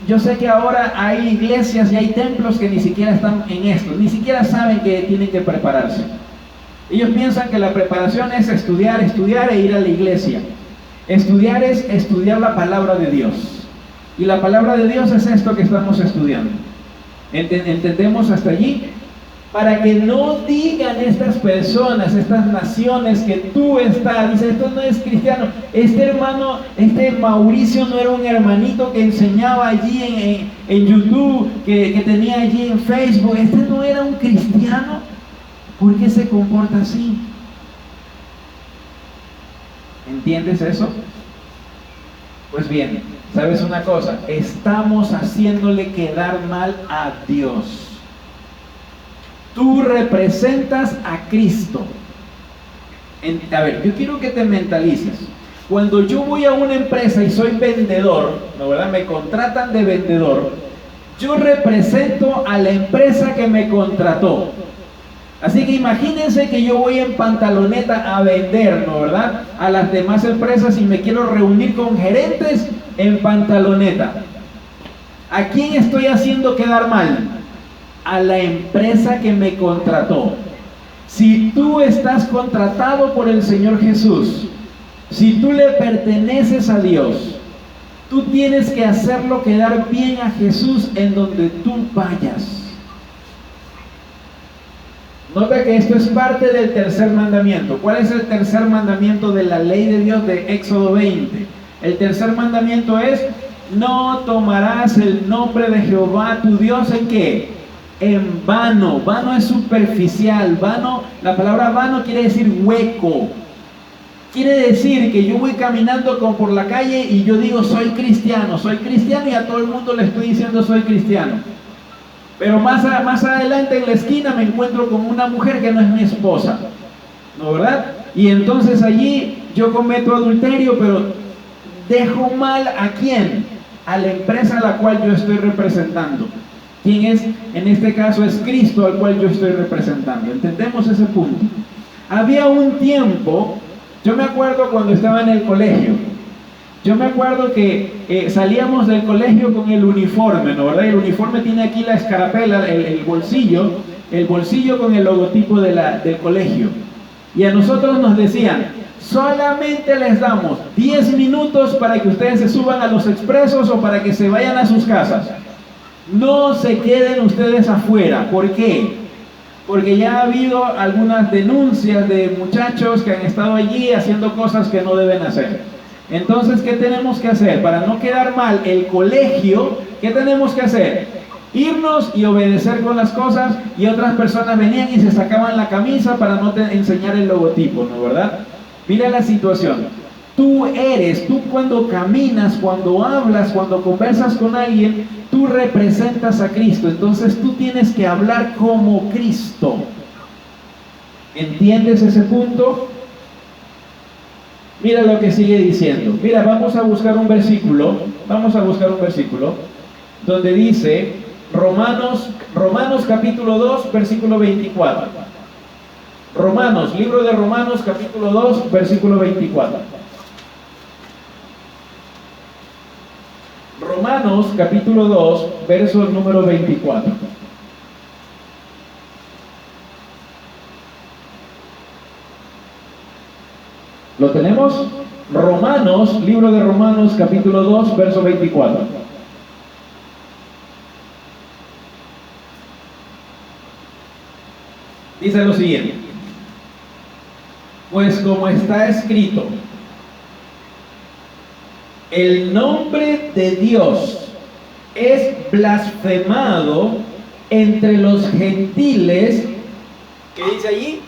yo sé que ahora hay iglesias y hay templos que ni siquiera están en esto, ni siquiera saben que tienen que prepararse. Ellos piensan que la preparación es estudiar e ir a la iglesia. Estudiar es estudiar la palabra de Dios. Y la palabra de Dios es esto que estamos estudiando. ¿Entendemos hasta allí? Para que no digan estas personas, estas naciones, que tú estás, dice, esto no es cristiano. Este hermano, este Mauricio no era un hermanito que enseñaba allí en YouTube, que tenía allí en Facebook. Este no era un cristiano. ¿Por qué se comporta así? ¿Entiendes eso? Pues bien, ¿sabes una cosa? Estamos haciéndole quedar mal a Dios. Tú representas a Cristo. A ver, yo quiero que te mentalices. Cuando yo voy a una empresa y soy vendedor, ¿no verdad? Me contratan de vendedor. Yo represento a la empresa que me contrató. Así que imagínense que yo voy en pantaloneta a vender, ¿no verdad? A las demás empresas, y me quiero reunir con gerentes en pantaloneta. ¿A quién estoy haciendo quedar mal? A la empresa que me contrató. Si tú estás contratado por el Señor Jesús, si tú le perteneces a Dios, tú tienes que hacerlo quedar bien a Jesús en donde tú vayas. Nota que esto es parte del tercer mandamiento. ¿Cuál es el tercer mandamiento de la ley de Dios de Éxodo 20? El tercer mandamiento es: no tomarás el nombre de Jehová tu Dios ¿en qué? En vano. Vano es superficial. Vano, la palabra vano quiere decir hueco. Quiere decir que yo voy caminando por la calle y yo digo soy cristiano, y a todo el mundo le estoy diciendo soy cristiano. Pero más adelante en la esquina me encuentro con una mujer que no es mi esposa, ¿no verdad? Y entonces allí yo cometo adulterio, pero dejo mal ¿a quién? A la empresa a la cual yo estoy representando. ¿Quién es? En este caso es Cristo al cual yo estoy representando. ¿Entendemos ese punto? Había un tiempo, yo me acuerdo cuando estaba en el colegio, yo me acuerdo que salíamos del colegio con el uniforme, ¿no verdad? El uniforme tiene aquí la escarapela, el bolsillo con el logotipo del colegio. Y a nosotros nos decían, solamente les damos 10 minutos para que ustedes se suban a los expresos o para que se vayan a sus casas. No se queden ustedes afuera. ¿Por qué? Porque ya ha habido algunas denuncias de muchachos que han estado allí haciendo cosas que no deben hacer. Entonces, ¿qué tenemos que hacer? Para no quedar mal el colegio, ¿qué tenemos que hacer? Irnos y obedecer con las cosas, y otras personas venían y se sacaban la camisa para no enseñar el logotipo, ¿no, verdad? Mira la situación. Tú cuando caminas, cuando hablas, cuando conversas con alguien, tú representas a Cristo. Entonces tú tienes que hablar como Cristo. ¿Entiendes ese punto? Mira lo que sigue diciendo. Mira, vamos a buscar un versículo donde dice Romanos capítulo 2, versículo 24. Libro de Romanos capítulo 2, versículo 24. Romanos capítulo 2, verso número 24. ¿Lo tenemos? Libro de Romanos capítulo 2, verso 24. Dice lo siguiente: pues como está escrito, el nombre de Dios es blasfemado entre los gentiles. ¿Qué dice allí?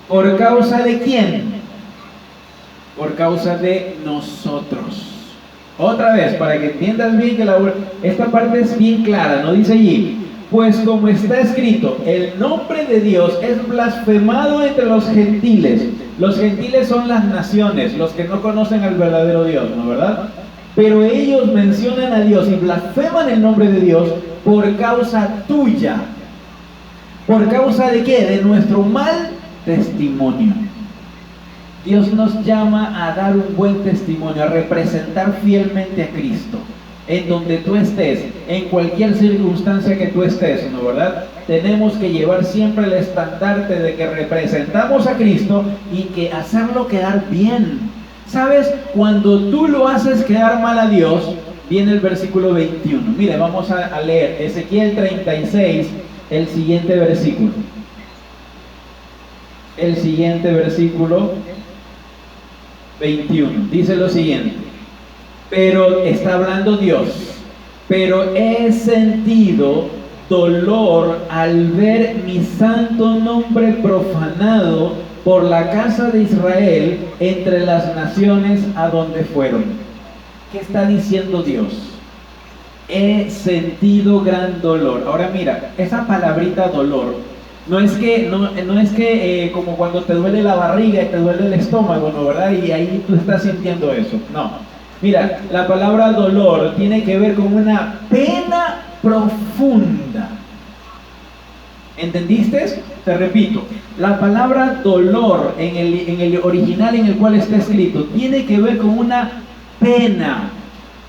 ¿Por causa de quién? Por causa de nosotros. Otra vez, para que entiendas bien que esta parte es bien clara, ¿no? Dice allí, pues como está escrito, el nombre de Dios es blasfemado entre los gentiles. Los gentiles son las naciones, los que no conocen al verdadero Dios, ¿no, verdad? Pero ellos mencionan a Dios y blasfeman el nombre de Dios por causa tuya. ¿Por causa de qué? De nuestro mal testimonio. Dios nos llama a dar un buen testimonio, a representar fielmente a Cristo. En donde tú estés, en cualquier circunstancia que tú estés, ¿no, verdad? Tenemos que llevar siempre el estandarte de que representamos a Cristo y que hacerlo quedar bien. ¿Sabes? Cuando tú lo haces quedar mal a Dios, viene el versículo 21. Mire, vamos a leer Ezequiel 36, el siguiente versículo. El siguiente versículo 21. Dice lo siguiente. Pero está hablando Dios. Pero he sentido dolor al ver mi santo nombre profanado por la casa de Israel entre las naciones a donde fueron. ¿Qué está diciendo Dios? He sentido gran dolor. Ahora mira, esa palabrita dolor no es que como cuando te duele la barriga y te duele el estómago, ¿no, verdad? Y ahí tú estás sintiendo eso. No. Mira, la palabra dolor tiene que ver con una pena profunda. ¿Entendiste? Te repito, la palabra dolor en el original en el cual está escrito tiene que ver con una pena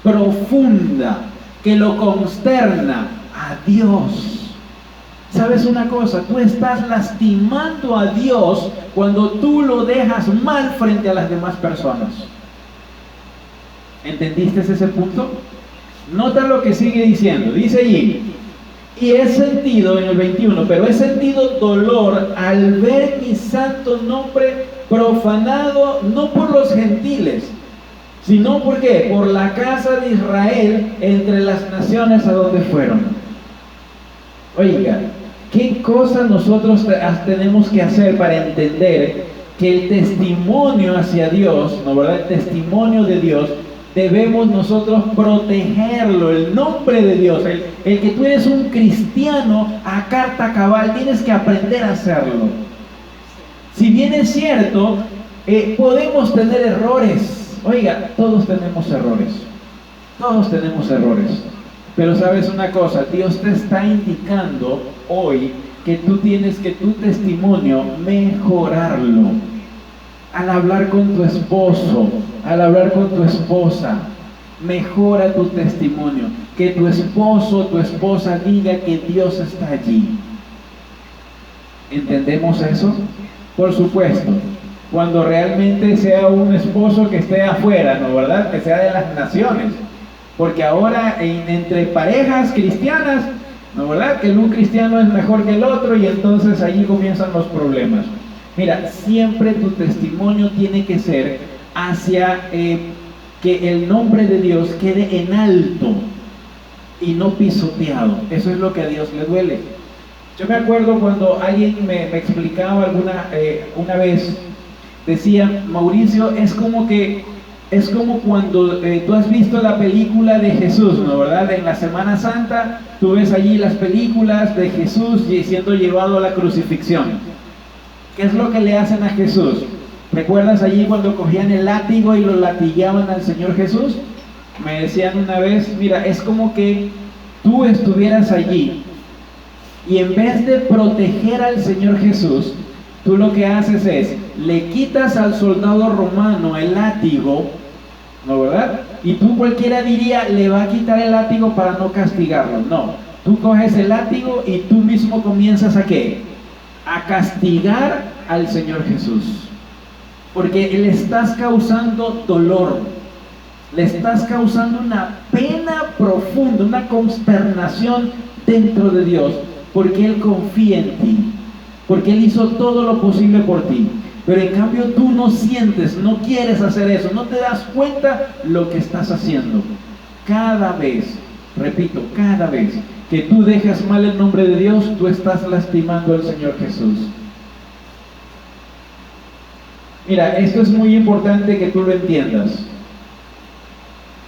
profunda que lo consterna a Dios. ¿Sabes una cosa? Tú estás lastimando a Dios cuando tú lo dejas mal frente a las demás personas. ¿Entendiste ese punto? Nota lo que sigue diciendo. Dice allí, y he sentido, en el 21, pero he sentido dolor al ver mi santo nombre profanado, no por los gentiles, sino ¿por qué? Por la casa de Israel entre las naciones a donde fueron. Oiga, ¿qué cosa nosotros tenemos que hacer para entender que el testimonio hacia Dios, ¿no, verdad? El testimonio de Dios, debemos nosotros protegerlo, el nombre de Dios. El que tú eres un cristiano a carta cabal, tienes que aprender a hacerlo. Si bien es cierto, podemos tener errores. Oiga, todos tenemos errores. Todos tenemos errores. Pero sabes una cosa, Dios te está indicando hoy que tú tienes que tu testimonio mejorarlo. Al hablar con tu esposo, al hablar con tu esposa, mejora tu testimonio. Que tu esposo, tu esposa diga que Dios está allí. ¿Entendemos eso? Por supuesto, cuando realmente sea un esposo que esté afuera, ¿no, verdad? Que sea de las naciones. Porque ahora entre parejas cristianas, ¿no, verdad? Que un cristiano es mejor que el otro y entonces allí comienzan los problemas. Mira, siempre tu testimonio tiene que ser hacia que el nombre de Dios quede en alto y no pisoteado. Eso es lo que a Dios le duele. Yo me acuerdo cuando alguien me explicaba una vez, decía: Mauricio, es como cuando tú has visto la película de Jesús, ¿no? ¿Verdad? En la Semana Santa tú ves allí las películas de Jesús siendo llevado a la crucifixión. ¿Qué es lo que le hacen a Jesús? ¿Recuerdas allí cuando cogían el látigo y lo latigaban al Señor Jesús? Me decían una vez: mira, es como que tú estuvieras allí y en vez de proteger al Señor Jesús, tú lo que haces es, le quitas al soldado romano el látigo, ¿no, verdad? Y tú, cualquiera diría, le va a quitar el látigo para no castigarlo. No, tú coges el látigo y tú mismo comienzas ¿a qué? A castigar al Señor Jesús. Porque le estás causando dolor, le estás causando una pena profunda, una consternación dentro de Dios, porque Él confía en ti, porque Él hizo todo lo posible por ti. Pero en cambio tú no sientes, no quieres hacer eso, no te das cuenta lo que estás haciendo. Cada vez, repito, cada vez que tú dejas mal el nombre de Dios, tú estás lastimando al Señor Jesús. Mira, esto es muy importante que tú lo entiendas,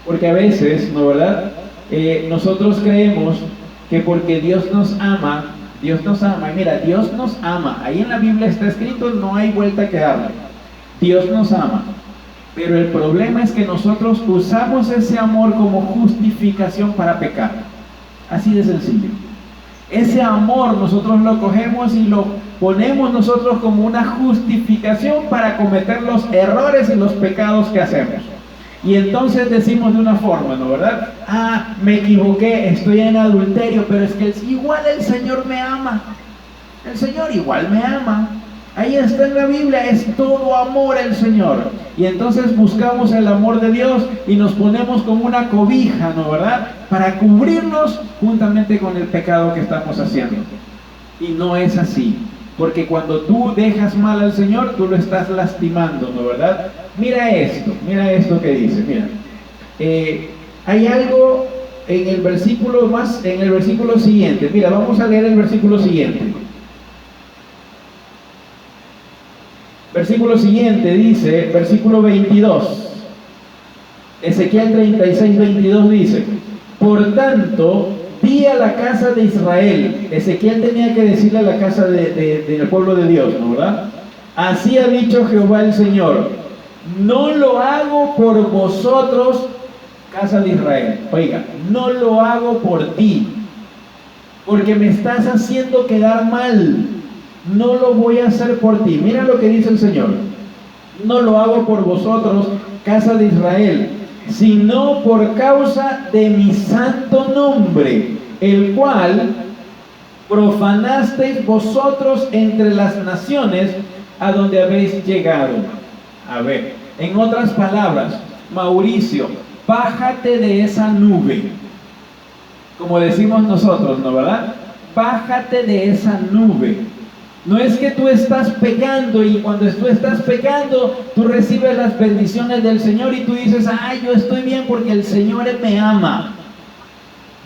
porque a veces, ¿no, verdad? Nosotros creemos que porque Dios nos ama, y mira, Dios nos ama, ahí en la Biblia está escrito, no hay vuelta que darle. Dios nos ama, pero el problema es que nosotros usamos ese amor como justificación para pecar, así de sencillo. Ese amor nosotros lo cogemos y lo ponemos nosotros como una justificación para cometer los errores y los pecados que hacemos. Y entonces decimos de una forma, ¿no, verdad? Ah, me equivoqué, estoy en adulterio, pero es que igual el Señor me ama. El Señor igual me ama. Ahí está en la Biblia, es todo amor el Señor. Y entonces buscamos el amor de Dios y nos ponemos como una cobija, ¿no, verdad? Para cubrirnos juntamente con el pecado que estamos haciendo. Y no es así. Porque cuando tú dejas mal al Señor, tú lo estás lastimando, ¿no, verdad? Mira esto que dice, mira. Hay algo en el versículo siguiente. Mira, vamos a leer el versículo siguiente. Versículo siguiente dice, versículo 22. Ezequiel 36, 22 dice: por tanto, di a la casa de Israel. Ezequiel tenía que decirle a la casa del pueblo de Dios, ¿no, verdad? Así ha dicho Jehová el Señor: no lo hago por vosotros, casa de Israel. Oiga, no lo hago por ti, porque me estás haciendo quedar mal. No lo voy a hacer por ti. Mira lo que dice el Señor: no lo hago por vosotros, casa de Israel, sino por causa de mi santo nombre, el cual profanasteis vosotros entre las naciones a donde habéis llegado. A ver, en otras palabras, Mauricio, bájate de esa nube, como decimos nosotros, ¿no, verdad? Bájate de esa nube. No es que tú estás pecando y cuando tú estás pecando, tú recibes las bendiciones del Señor y tú dices: ay, yo estoy bien porque el Señor me ama.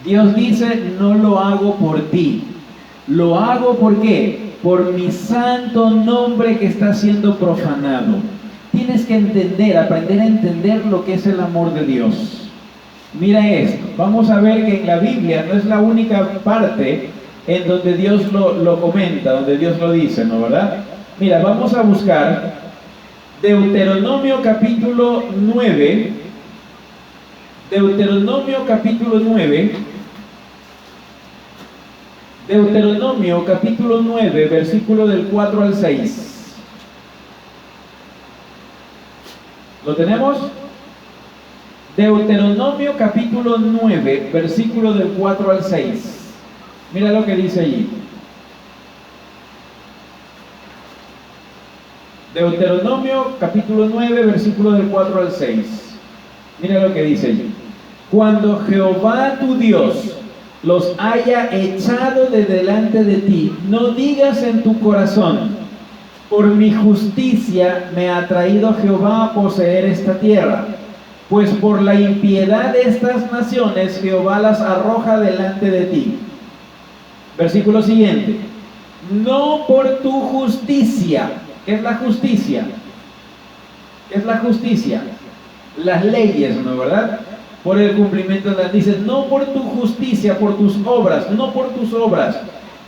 Dios dice: no lo hago por ti. Lo hago ¿por qué? Por mi santo nombre que está siendo profanado. Tienes que entender, aprender a entender lo que es el amor de Dios. Mira esto, vamos a ver que en la Biblia no es la única parte en donde Dios lo comenta, donde Dios lo dice, ¿no, verdad? Mira, vamos a buscar Deuteronomio capítulo 9. Deuteronomio capítulo 9. Deuteronomio capítulo 9, versículo del 4 al 6. ¿Lo tenemos? Deuteronomio capítulo 9, versículo del 4 al 6. Mira lo que dice allí. Deuteronomio capítulo 9, versículo del 4 al 6. Mira lo que dice allí. Cuando Jehová tu Dios los haya echado de delante de ti, no digas en tu corazón: por mi justicia me ha traído Jehová a poseer esta tierra, pues por la impiedad de estas naciones Jehová las arroja delante de ti. Versículo siguiente. No por tu justicia. ¿Qué es la justicia? ¿Qué es la justicia? Las leyes, ¿no, verdad? Por el cumplimiento de las, dice, no por tu justicia, por tus obras, no por tus obras,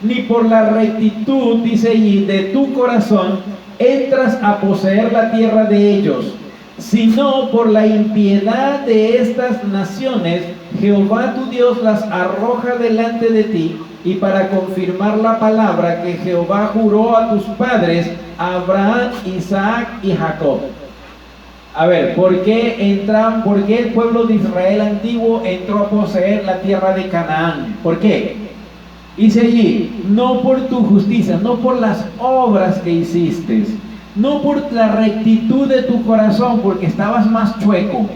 ni por la rectitud, dice allí, de tu corazón, entras a poseer la tierra de ellos, sino por la impiedad de estas naciones, Jehová tu Dios las arroja delante de ti, y para confirmar la palabra que Jehová juró a tus padres, a Abraham, Isaac y Jacob. A ver, ¿por qué el pueblo de Israel antiguo entró a poseer la tierra de Canaán? ¿Por qué? Dice allí, no por tu justicia, no por las obras que hiciste, no por la rectitud de tu corazón, porque estabas más chueco.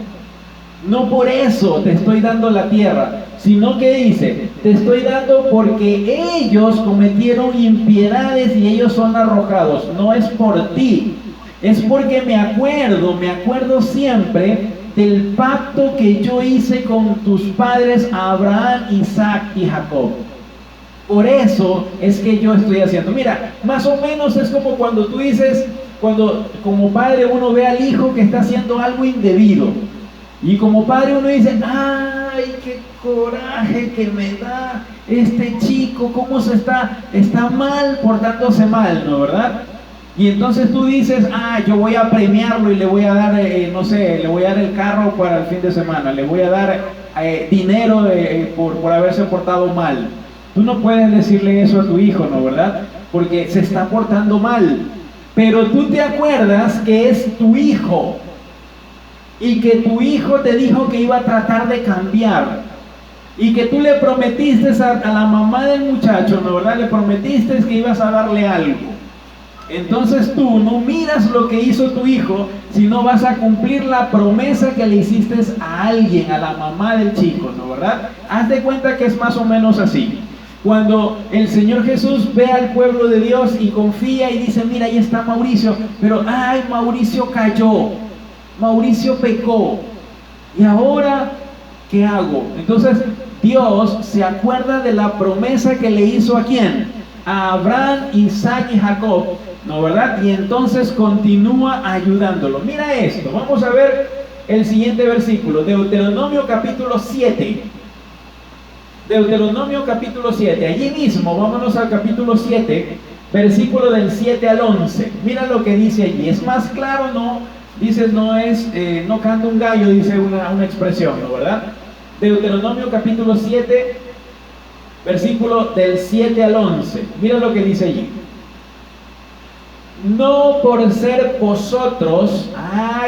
No por eso te estoy dando la tierra, sino que dice, te estoy dando porque ellos cometieron impiedades y ellos son arrojados. No es por ti, es porque me acuerdo siempre del pacto que yo hice con tus padres Abraham, Isaac y Jacob. Por eso es que yo estoy haciendo. Mira, más o menos es como cuando tú dices, cuando como padre uno ve al hijo que está haciendo algo indebido. Y como padre uno dice, ay, qué coraje que me da este chico, cómo está mal portándose mal, ¿no, verdad? Y entonces tú dices, yo voy a premiarlo y le voy a dar, no sé, le voy a dar el carro para el fin de semana, le voy a dar dinero por haberse portado mal. Tú no puedes decirle eso a tu hijo, ¿no, verdad? Porque se está portando mal. Pero tú te acuerdas que es tu hijo. Y que tu hijo te dijo que iba a tratar de cambiar. Y que tú le prometiste a la mamá del muchacho, ¿no, verdad? Le prometiste que ibas a darle algo. Entonces tú no miras lo que hizo tu hijo, sino vas a cumplir la promesa que le hiciste a alguien, a la mamá del chico, ¿no, verdad? Haz de cuenta que es más o menos así. Cuando el Señor Jesús ve al pueblo de Dios y confía y dice, mira, ahí está Mauricio, pero Mauricio cayó, Mauricio pecó, y ahora, ¿qué hago? Entonces Dios se acuerda de la promesa que le hizo ¿a quién? A Abraham, Isaac y Jacob, ¿no, verdad? Y entonces continúa ayudándolo. Mira esto, vamos a ver el siguiente versículo, Deuteronomio capítulo 7. Deuteronomio capítulo 7, allí mismo, vámonos al capítulo 7, versículo del 7 al 11. Mira lo que dice allí, es más claro, no, dice, no canta un gallo, dice una expresión, ¿no, verdad? Deuteronomio capítulo 7, versículo del 7 al 11. Mira lo que dice allí. No por ser vosotros,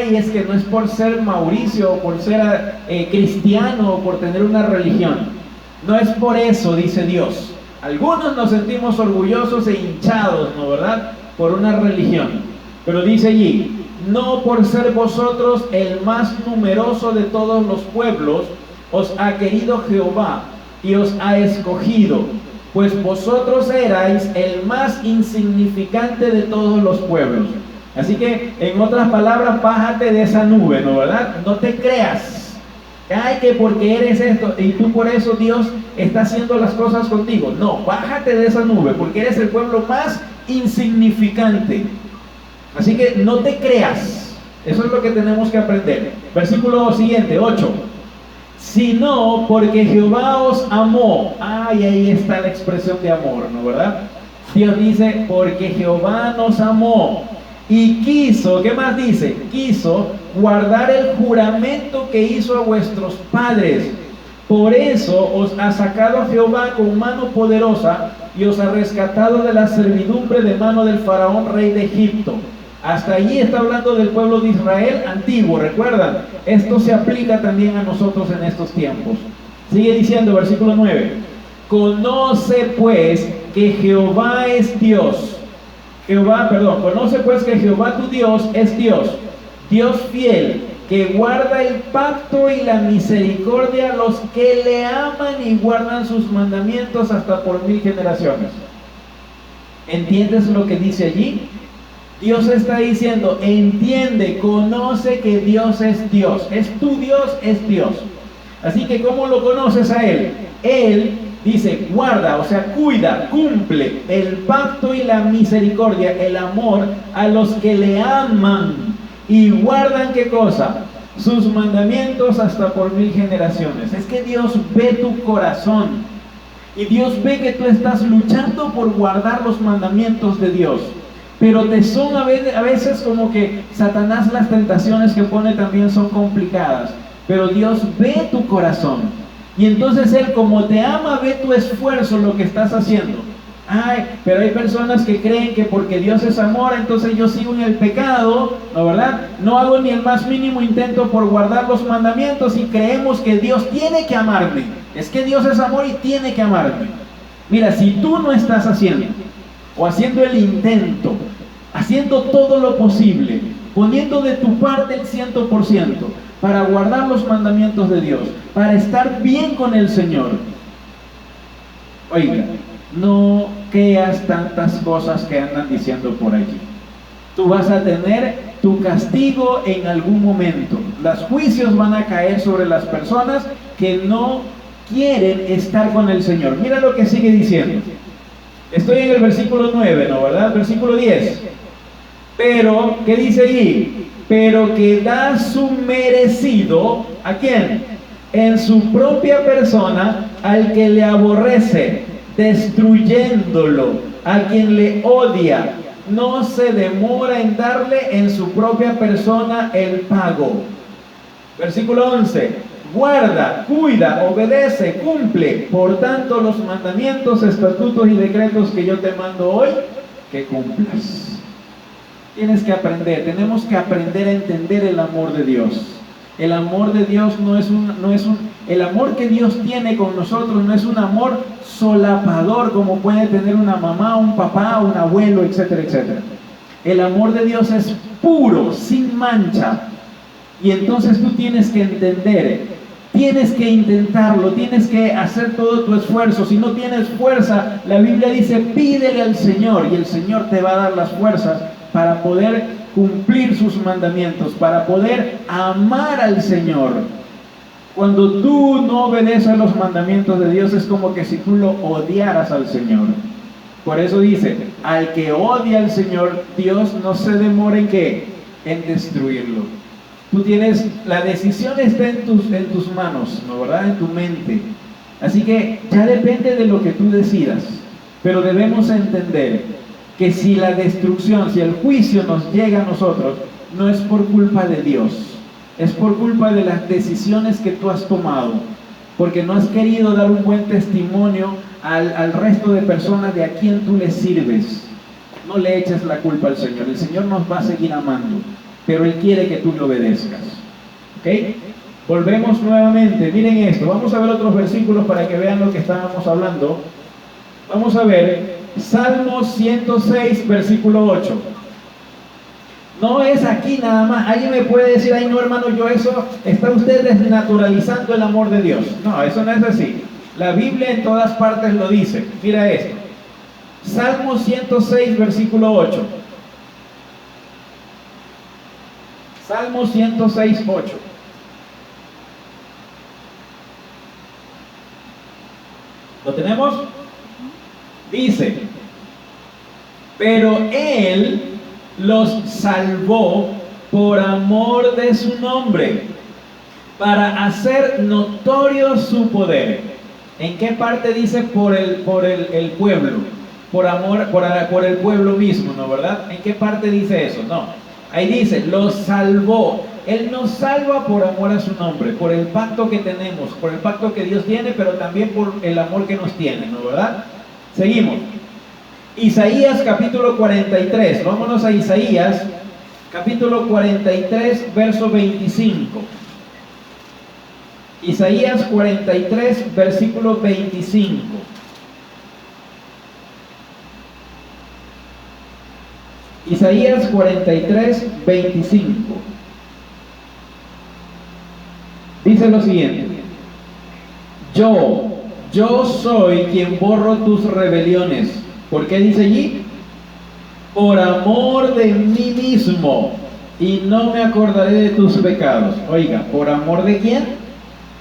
es que no es por ser Mauricio, o por ser cristiano, o por tener una religión. No es por eso, dice Dios. Algunos nos sentimos orgullosos e hinchados, ¿no, verdad? Por una religión. Pero dice allí, no por ser vosotros el más numeroso de todos los pueblos, os ha querido Jehová y os ha escogido, pues vosotros erais el más insignificante de todos los pueblos. Así que, en otras palabras, bájate de esa nube, ¿no, verdad? No te creas. Que porque eres esto y tú por eso Dios está haciendo las cosas contigo. No, bájate de esa nube porque eres el pueblo más insignificante. Así que no te creas. Eso es lo que tenemos que aprender. Versículo siguiente, 8. Sino porque Jehová os amó. Ahí está la expresión de amor, ¿no, verdad? Dios dice, porque Jehová nos amó y quiso, ¿qué más dice? Quiso guardar el juramento que hizo a vuestros padres. Por eso os ha sacado Jehová con mano poderosa y os ha rescatado de la servidumbre de mano del faraón rey de Egipto. Hasta allí está hablando del pueblo de Israel antiguo, ¿recuerdan? Esto se aplica también a nosotros en estos tiempos. Sigue diciendo, versículo 9. Conoce pues que Jehová es Dios. Conoce pues que Jehová tu Dios es Dios, Dios fiel, que guarda el pacto y la misericordia a los que le aman y guardan sus mandamientos hasta por 1000 generaciones. ¿Entiendes lo que dice allí? Dios está diciendo, entiende, conoce que Dios es Dios. Es tu Dios, es Dios. Así que ¿cómo lo conoces a Él? Él dice, guarda, o sea, cuida, cumple el pacto y la misericordia, el amor a los que le aman y guardan, ¿qué cosa? Sus mandamientos hasta por 1000 generaciones. Es que Dios ve tu corazón y Dios ve que tú estás luchando por guardar los mandamientos de Dios. Pero te son a veces como que Satanás, las tentaciones que pone también son complicadas. Pero Dios ve tu corazón. Y entonces Él, como te ama, ve tu esfuerzo, lo que estás haciendo. Ay, pero hay personas que creen que porque Dios es amor, entonces yo sigo en el pecado, ¿no, verdad? No hago ni el más mínimo intento por guardar los mandamientos y creemos que Dios tiene que amarme. Es que Dios es amor y tiene que amarme. Mira, si tú no estás haciendo, o haciendo el intento, haciendo todo lo posible, poniendo de tu parte el 100%, para guardar los mandamientos de Dios, para estar bien con el Señor, oiga, no creas tantas cosas que andan diciendo por allí. Tú vas a tener tu castigo en algún momento. Los juicios van a caer sobre las personas que no quieren estar con el Señor. Mira lo que sigue diciendo. Estoy en el versículo 9, ¿no, verdad? Versículo 10. Pero, ¿qué dice allí? Pero que da su merecido, ¿a quién? En su propia persona, al que le aborrece, destruyéndolo, a quien le odia. No se demora en darle en su propia persona el pago. Versículo 11. Guarda, cuida, obedece, cumple, por tanto, los mandamientos, estatutos y decretos que yo te mando hoy, que cumplas. Tienes que aprender, tenemos que aprender a entender el amor de Dios. El amor de Dios el amor que Dios tiene con nosotros no es un amor solapador como puede tener una mamá, un papá, un abuelo, etcétera, etcétera. El amor de Dios es puro, sin mancha. Y entonces tú tienes que entender, tienes que intentarlo, tienes que hacer todo tu esfuerzo. Si no tienes fuerza, la Biblia dice, pídele al Señor y el Señor te va a dar las fuerzas para poder cumplir sus mandamientos, para poder amar al Señor. Cuando tú no obedeces los mandamientos de Dios, es como que si tú lo odiaras al Señor. Por eso dice, al que odia al Señor, Dios no se demora en ¿qué? En destruirlo. Tú tienes, la decisión está en tus manos, ¿no, verdad? En tu mente. Así que ya depende de lo que tú decidas. Pero debemos entender que si la destrucción, si el juicio nos llega a nosotros, no es por culpa de Dios, es por culpa de las decisiones que tú has tomado, porque no has querido dar un buen testimonio al resto de personas de a quien tú le sirves. No le eches la culpa al Señor, el Señor nos va a seguir amando, pero Él quiere que tú le obedezcas. ¿Ok? Volvemos nuevamente, miren esto, vamos a ver otros versículos para que vean lo que estábamos hablando. Vamos a ver Salmo 106, versículo 8. No es aquí nada más. Alguien me puede decir, ay no hermano, está usted desnaturalizando el amor de Dios. No, eso no es así. La Biblia en todas partes lo dice. Mira esto. Salmo 106, versículo 8. Salmo 106, 8. ¿Lo tenemos? Dice, pero Él los salvó por amor de su nombre, para hacer notorio su poder. ¿En qué parte dice por el pueblo? Por amor, por el pueblo mismo, ¿no, verdad? ¿En qué parte dice eso? No, ahí dice, los salvó. Él nos salva por amor a su nombre, por el pacto que tenemos, por el pacto que Dios tiene, pero también por el amor que nos tiene, ¿no, verdad? Seguimos. Isaías capítulo 43. Vámonos a Isaías capítulo 43, verso 25. Isaías 43, versículo 25. Isaías 43, 25. Dice lo siguiente: Yo soy quien borro tus rebeliones. ¿Por qué dice allí? por amor de mí mismo, y no me acordaré de tus pecados. Oiga, ¿por amor de quién?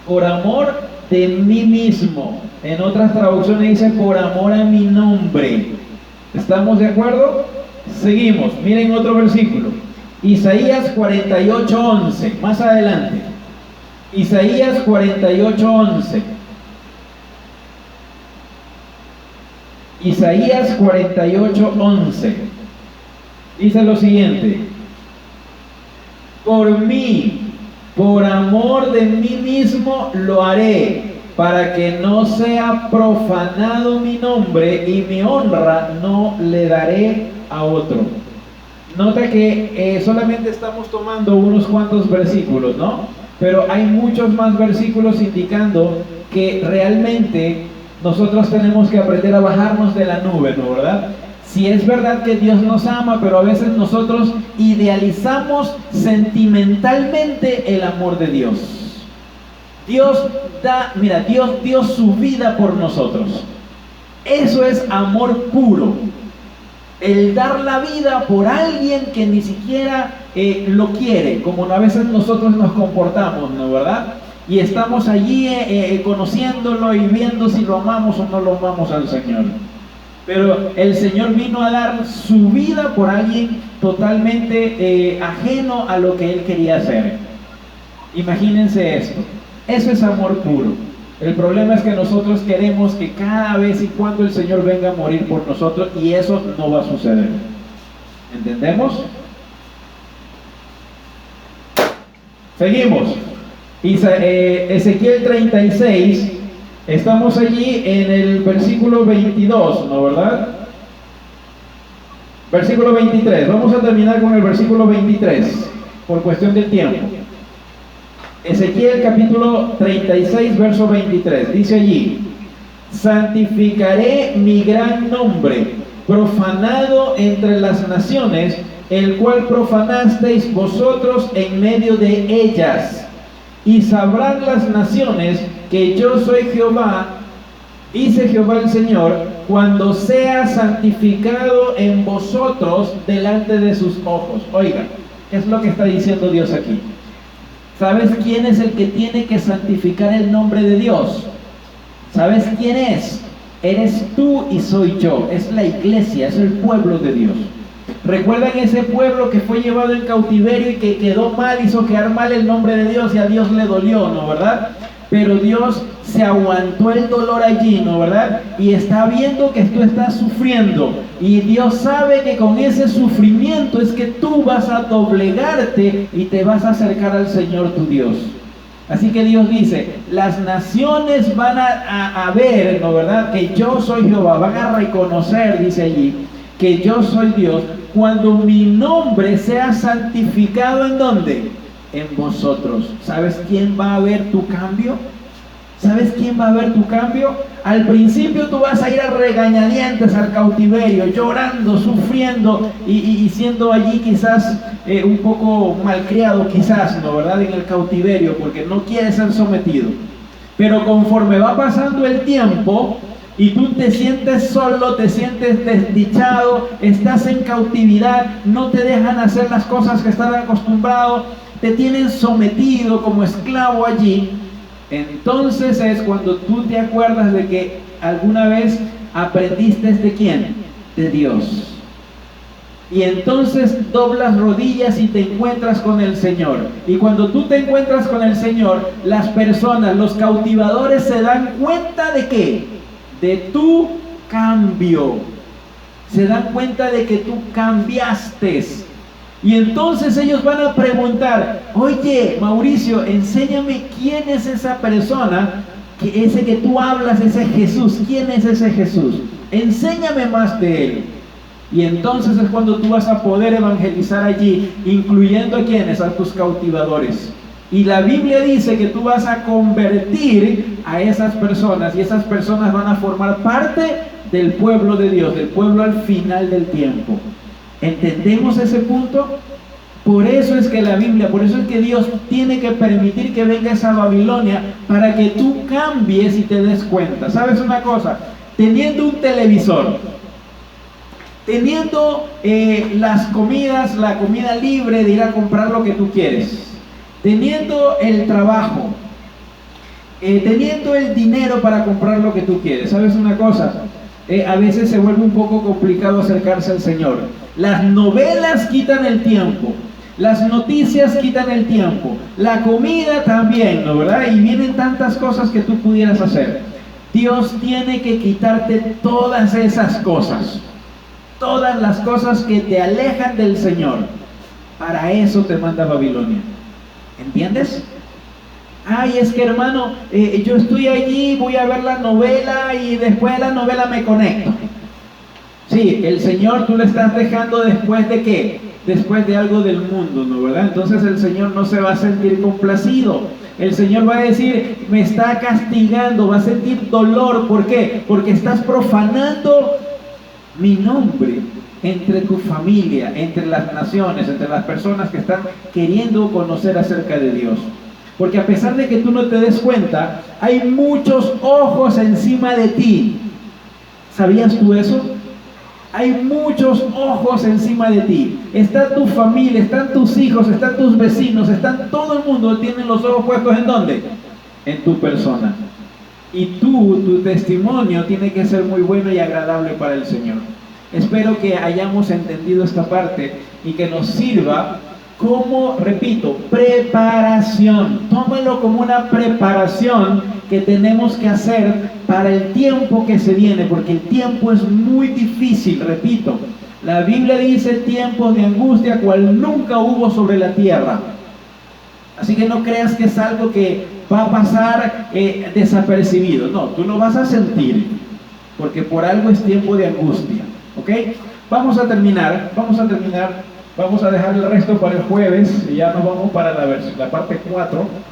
Por amor de mí mismo. En otras traducciones dice por amor a mi nombre. ¿Estamos de acuerdo? Seguimos, miren otro versículo. Isaías 48:11, más adelante. Isaías 48:11. Isaías 48:11. Dice lo siguiente: por mí, por amor de mí mismo lo haré, para que no sea profanado mi nombre, y mi honra no le daré a otro. Nota que solamente estamos tomando unos cuantos versículos, ¿no? Pero hay muchos más versículos indicando que realmente nosotros tenemos que aprender a bajarnos de la nube, ¿no? ¿Verdad? Si es verdad que Dios nos ama, pero a veces nosotros idealizamos sentimentalmente el amor de Dios. Dios dio su vida por nosotros. Eso es amor puro. El dar la vida por alguien que ni siquiera lo quiere, como a veces nosotros nos comportamos, ¿no? ¿Verdad? Y estamos allí conociéndolo y viendo si lo amamos o no lo amamos al Señor. Pero el Señor vino a dar su vida por alguien totalmente ajeno a lo que Él quería hacer. Imagínense esto. Eso es amor puro. El problema es que nosotros queremos que cada vez y cuando el Señor venga a morir por nosotros, y eso no va a suceder. ¿Entendemos? Seguimos. Ezequiel 36. Estamos allí en el versículo 22, ¿no, verdad? Versículo 23. Vamos a terminar con el versículo 23, por cuestión del tiempo. Ezequiel capítulo 36, verso 23. Dice allí: santificaré mi gran nombre, profanado entre las naciones, el cual profanasteis vosotros en medio de ellas. Y sabrán las naciones que yo soy Jehová, dice Jehová el Señor, cuando sea santificado en vosotros delante de sus ojos. Oiga, ¿qué es lo que está diciendo Dios aquí? ¿Sabes quién es el que tiene que santificar el nombre de Dios? ¿Sabes quién es? Eres tú y soy yo. Es la iglesia, es el pueblo de Dios. ¿Recuerdan ese pueblo que fue llevado en cautiverio y que quedó mal, hizo quedar mal el nombre de Dios y a Dios le dolió, ¿no, verdad? Pero Dios se aguantó el dolor allí, ¿no, verdad? Y está viendo que tú estás sufriendo. Y Dios sabe que con ese sufrimiento es que tú vas a doblegarte y te vas a acercar al Señor tu Dios. Así que Dios dice, las naciones van a ver, ¿no, verdad? Que yo soy Jehová, van a reconocer, dice allí, que yo soy Dios, cuando mi nombre sea santificado, ¿en dónde? En vosotros. ¿Sabes quién va a ver tu cambio? ¿Sabes quién va a ver tu cambio? Al principio tú vas a ir a regañadientes al cautiverio, llorando, sufriendo y siendo allí quizás un poco malcriado, quizás, ¿no, verdad? En el cautiverio, porque no quieres ser sometido. Pero conforme va pasando el tiempo y tú te sientes solo, te sientes desdichado, estás en cautividad, no te dejan hacer las cosas que estás acostumbrado, te tienen sometido como esclavo allí, entonces es cuando tú te acuerdas de que alguna vez aprendiste de quién, de Dios. Y entonces doblas rodillas y te encuentras con el Señor. Y cuando tú te encuentras con el Señor, las personas, los cautivadores se dan cuenta de ¿qué? De tu cambio. Se dan cuenta de que tú cambiaste. Y entonces ellos van a preguntar, oye, Mauricio, enséñame quién es esa persona, ese que tú hablas, ese Jesús. ¿Quién es ese Jesús? Enséñame más de él. Y entonces es cuando tú vas a poder evangelizar allí, incluyendo a quienes, a tus cautivadores. Y la Biblia dice que tú vas a convertir a esas personas, y esas personas van a formar parte del pueblo de Dios, del pueblo al final del tiempo. ¿Entendemos ese punto? Por eso es que la Biblia, por eso es que Dios tiene que permitir que venga esa Babilonia para que tú cambies y te des cuenta. ¿Sabes una cosa? Teniendo un televisor, teniendo las comidas, la comida libre de ir a comprar lo que tú quieres, teniendo el trabajo, teniendo el dinero para comprar lo que tú quieres. ¿Sabes una cosa? A veces se vuelve un poco complicado acercarse al Señor. Las novelas quitan el tiempo, las noticias quitan el tiempo, la comida también, ¿no verdad? Y vienen tantas cosas que tú pudieras hacer. Dios tiene que quitarte todas esas cosas, todas las cosas que te alejan del Señor. Para eso te manda Babilonia. ¿Entiendes? Ay, es que hermano, yo estoy allí, voy a ver la novela y después de la novela me conecto. Sí, el Señor tú le estás dejando después de ¿qué? Después de algo del mundo, ¿no verdad? Entonces el Señor no se va a sentir complacido. El Señor va a decir, me está castigando, va a sentir dolor. ¿Por qué? Porque estás profanando mi nombre entre tu familia, entre las naciones, entre las personas que están queriendo conocer acerca de Dios. Porque a pesar de que tú no te des cuenta, hay muchos ojos encima de ti. ¿Sabías tú eso? Hay muchos ojos encima de ti. Está tu familia, están tus hijos, están tus vecinos, están todo el mundo. Tienen los ojos puestos ¿en dónde? En tu persona. Y tu testimonio tiene que ser muy bueno y agradable para el Señor. Espero que hayamos entendido esta parte y que nos sirva como, repito, preparación. Tómalo como una preparación que tenemos que hacer para el tiempo que se viene, porque el tiempo es muy difícil, repito. La Biblia dice tiempos de angustia cual nunca hubo sobre la tierra. Así que no creas que es algo que va a pasar desapercibido. No, tú lo vas a sentir, porque por algo es tiempo de angustia. ¿Ok? Vamos a terminar. Vamos a dejar el resto para el jueves y ya nos vamos para la parte 4.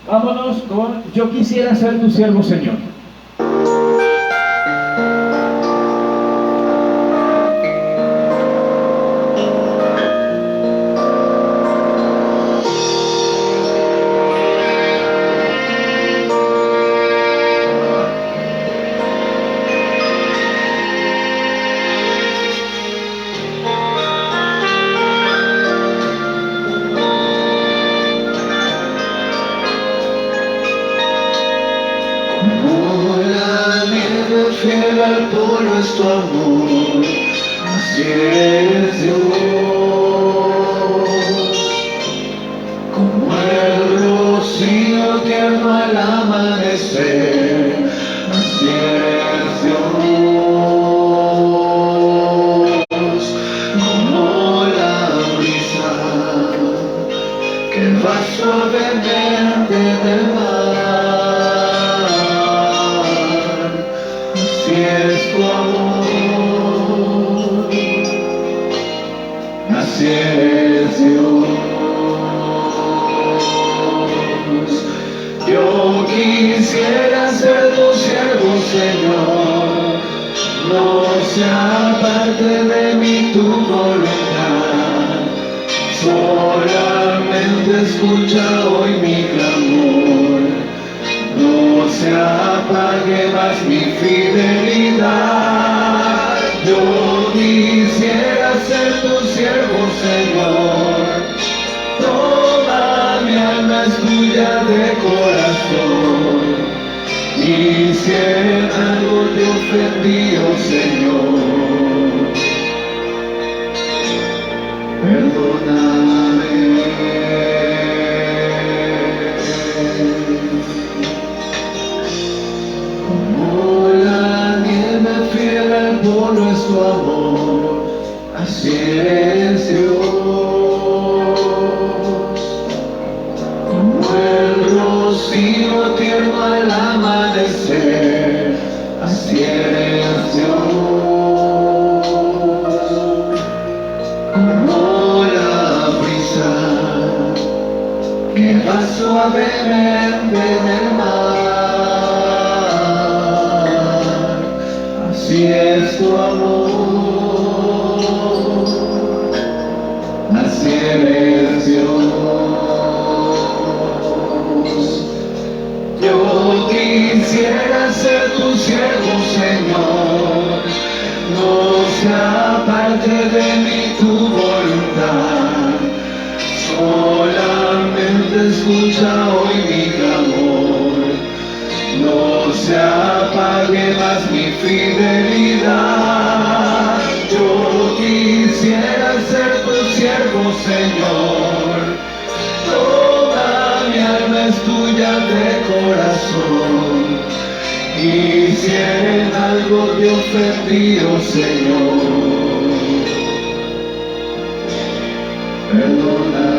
Vámonos con Yo quisiera ser tu siervo, Señor. Fiel al polo es tu amor, así eres Dios, como el rocío tierno al amanecer, así eres Dios, como la brisa que va suavemente del mar. Así es Dios. Yo quisiera ser tu siervo, Señor, no sea parte de mí tu voluntad, solamente escucha hoy mi clamor, no se apague más mi fidelidad. Yo quisiera ser tu siervo, Señor, toda mi alma es tuya de corazón, y si en algo te ofendí, oh Señor, perdóname. Polo es tu amor, así eres Dios, como el rocío tierno al amanecer, así eres Dios, como la brisa que va suavemente en el mar. Así es tu amor, así eres Dios. Yo quisiera ser tu siervo, Señor, no sea sepas mi fidelidad. Yo quisiera ser tu siervo, Señor. Toda mi alma es tuya de corazón. Y si en algo te ofendido, Señor, perdóname.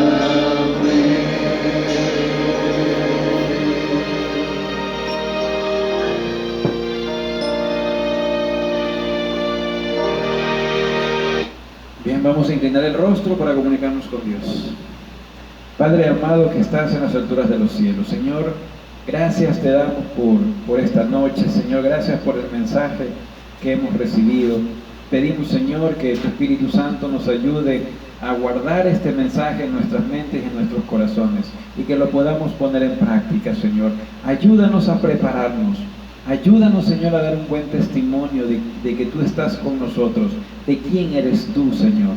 Bien, vamos a inclinar el rostro para comunicarnos con Dios. Padre amado que estás en las alturas de los cielos, Señor, gracias te damos por esta noche, Señor, gracias por el mensaje que hemos recibido. Pedimos, Señor, que tu Espíritu Santo nos ayude a guardar este mensaje en nuestras mentes y en nuestros corazones y que lo podamos poner en práctica, Señor. Ayúdanos a prepararnos. Ayúdanos, Señor, a dar un buen testimonio de que tú estás con nosotros, de quién eres tú, Señor.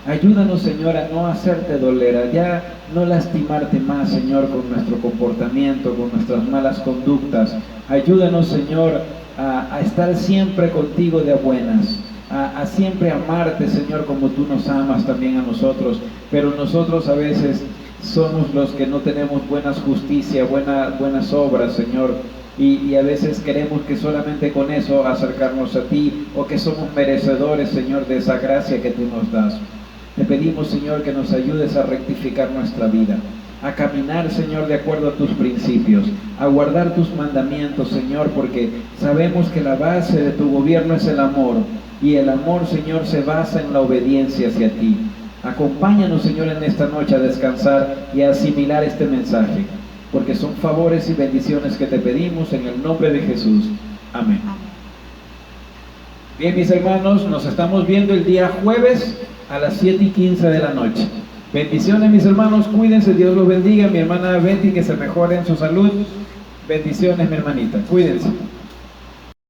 Ayúdanos, Señor, a no hacerte doler, a ya no lastimarte más, Señor, con nuestro comportamiento, con nuestras malas conductas. Ayúdanos, Señor, a estar siempre contigo de a buenas, a siempre amarte, Señor, como tú nos amas también a nosotros. Pero nosotros a veces somos los que no tenemos buenas justicias, buenas obras, Señor. Y a veces queremos que solamente con eso acercarnos a ti, o que somos merecedores, Señor, de esa gracia que tú nos das. Te pedimos, Señor, que nos ayudes a rectificar nuestra vida, a caminar, Señor, de acuerdo a tus principios, a guardar tus mandamientos, Señor, porque sabemos que la base de tu gobierno es el amor, y el amor, Señor, se basa en la obediencia hacia ti. Acompáñanos, Señor, en esta noche a descansar y a asimilar este mensaje, porque son favores y bendiciones que te pedimos en el nombre de Jesús. Amén. Bien, mis hermanos, nos estamos viendo el día jueves a las 7:15 de la noche. Bendiciones, mis hermanos, cuídense, Dios los bendiga. Mi hermana Betty, que se mejore en su salud. Bendiciones, mi hermanita, cuídense.